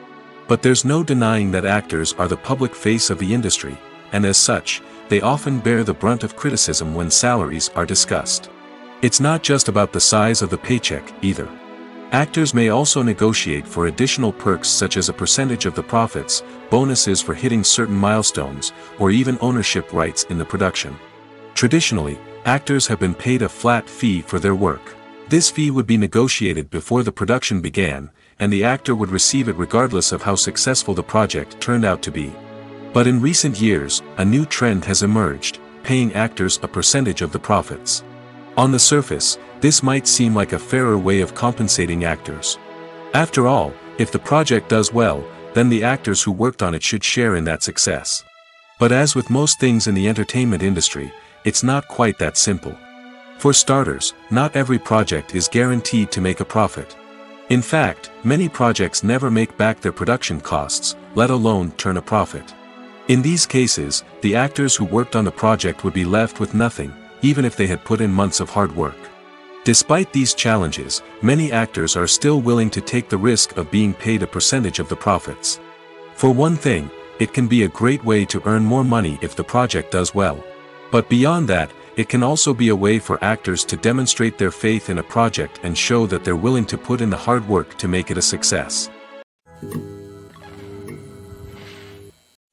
But there's no denying that actors are the public face of the industry, and as such, they often bear the brunt of criticism when salaries are discussed. It's not just about the size of the paycheck, either. Actors may also negotiate for additional perks such as a percentage of the profits, bonuses for hitting certain milestones, or even ownership rights in the production. Traditionally, actors have been paid a flat fee for their work. This fee would be negotiated before the production began, and the actor would receive it regardless of how successful the project turned out to be. But in recent years, a new trend has emerged, paying actors a percentage of the profits. On the surface, this might seem like a fairer way of compensating actors. After all, if the project does well, then the actors who worked on it should share in that success. But as with most things in the entertainment industry, it's not quite that simple. For starters, not every project is guaranteed to make a profit. In fact, many projects never make back their production costs, let alone turn a profit. In these cases, the actors who worked on the project would be left with nothing, even if they had put in months of hard work. Despite these challenges, many actors are still willing to take the risk of being paid a percentage of the profits. For one thing, it can be a great way to earn more money if the project does well. But beyond that, it can also be a way for actors to demonstrate their faith in a project and show that they're willing to put in the hard work to make it a success.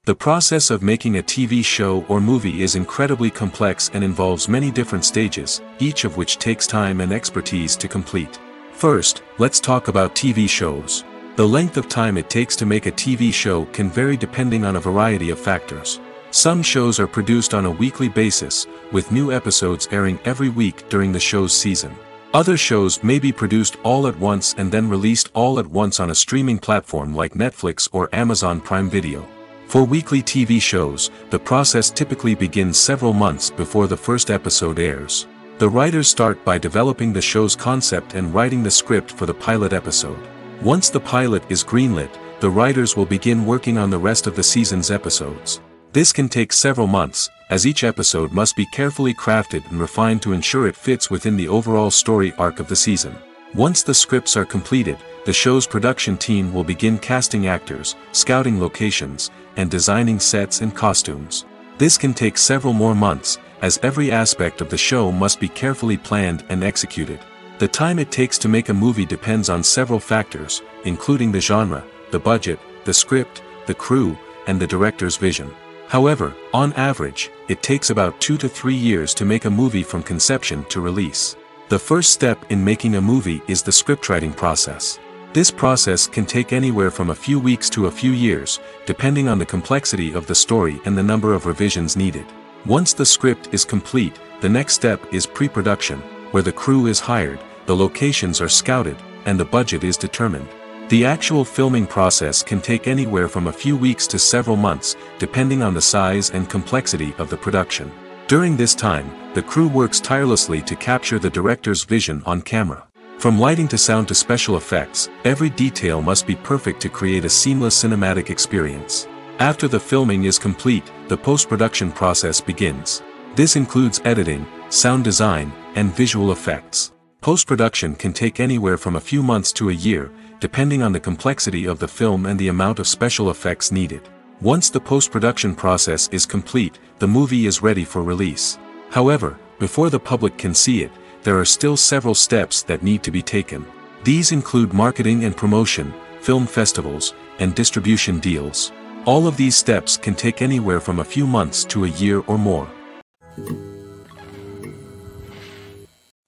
The process of making a TV show or movie is incredibly complex and involves many different stages, each of which takes time and expertise to complete. First, let's talk about TV shows. The length of time it takes to make a TV show can vary depending on a variety of factors. Some shows are produced on a weekly basis, with new episodes airing every week during the show's season. Other shows may be produced all at once and then released all at once on a streaming platform like Netflix or Amazon Prime Video. For weekly TV shows, the process typically begins several months before the first episode airs. The writers start by developing the show's concept and writing the script for the pilot episode. Once the pilot is greenlit, the writers will begin working on the rest of the season's episodes. This can take several months, as each episode must be carefully crafted and refined to ensure it fits within the overall story arc of the season. Once the scripts are completed, the show's production team will begin casting actors, scouting locations, and designing sets and costumes. This can take several more months, as every aspect of the show must be carefully planned and executed. The time it takes to make a movie depends on several factors, including the genre, the budget, the script, the crew, and the director's vision. However, on average, it takes about 2 to 3 years to make a movie from conception to release. The first step in making a movie is the scriptwriting process. This process can take anywhere from a few weeks to a few years, depending on the complexity of the story and the number of revisions needed. Once the script is complete, the next step is pre-production, where the crew is hired, the locations are scouted, and the budget is determined. The actual filming process can take anywhere from a few weeks to several months, depending on the size and complexity of the production. During this time, the crew works tirelessly to capture the director's vision on camera. From lighting to sound to special effects, every detail must be perfect to create a seamless cinematic experience. After the filming is complete, the post-production process begins. This includes editing, sound design, and visual effects. Post-production can take anywhere from a few months to a year, depending on the complexity of the film and the amount of special effects needed. Once the post-production process is complete, the movie is ready for release. However, before the public can see it, there are still several steps that need to be taken. These include marketing and promotion, film festivals, and distribution deals. All of these steps can take anywhere from a few months to a year or more.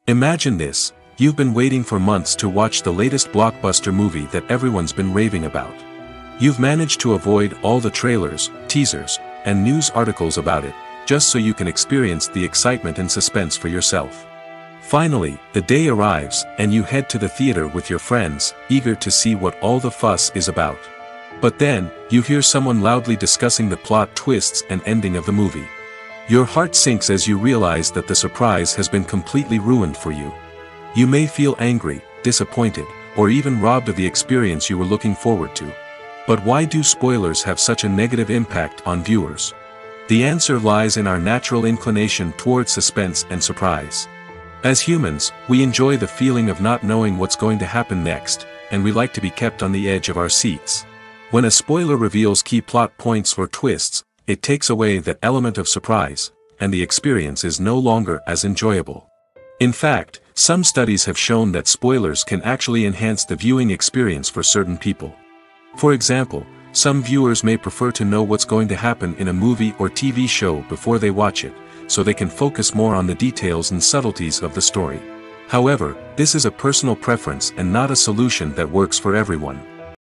Imagine this: you've been waiting for months to watch the latest blockbuster movie that everyone's been raving about. You've managed to avoid all the trailers, teasers, and news articles about it, just so you can experience the excitement and suspense for yourself. Finally, the day arrives, and you head to the theater with your friends, eager to see what all the fuss is about. But then, you hear someone loudly discussing the plot twists and ending of the movie. Your heart sinks as you realize that the surprise has been completely ruined for you. You may feel angry, disappointed, or even robbed of the experience you were looking forward to. But why do spoilers have such a negative impact on viewers? The answer lies in our natural inclination towards suspense and surprise. As humans, we enjoy the feeling of not knowing what's going to happen next, and we like to be kept on the edge of our seats. When a spoiler reveals key plot points or twists, it takes away that element of surprise, and the experience is no longer as enjoyable. In fact, Some studies have shown that spoilers can actually enhance the viewing experience for certain people. For example, some viewers may prefer to know what's going to happen in a movie or TV show before they watch it, so they can focus more on the details and subtleties of the story. However, this is a personal preference and not a solution that works for everyone.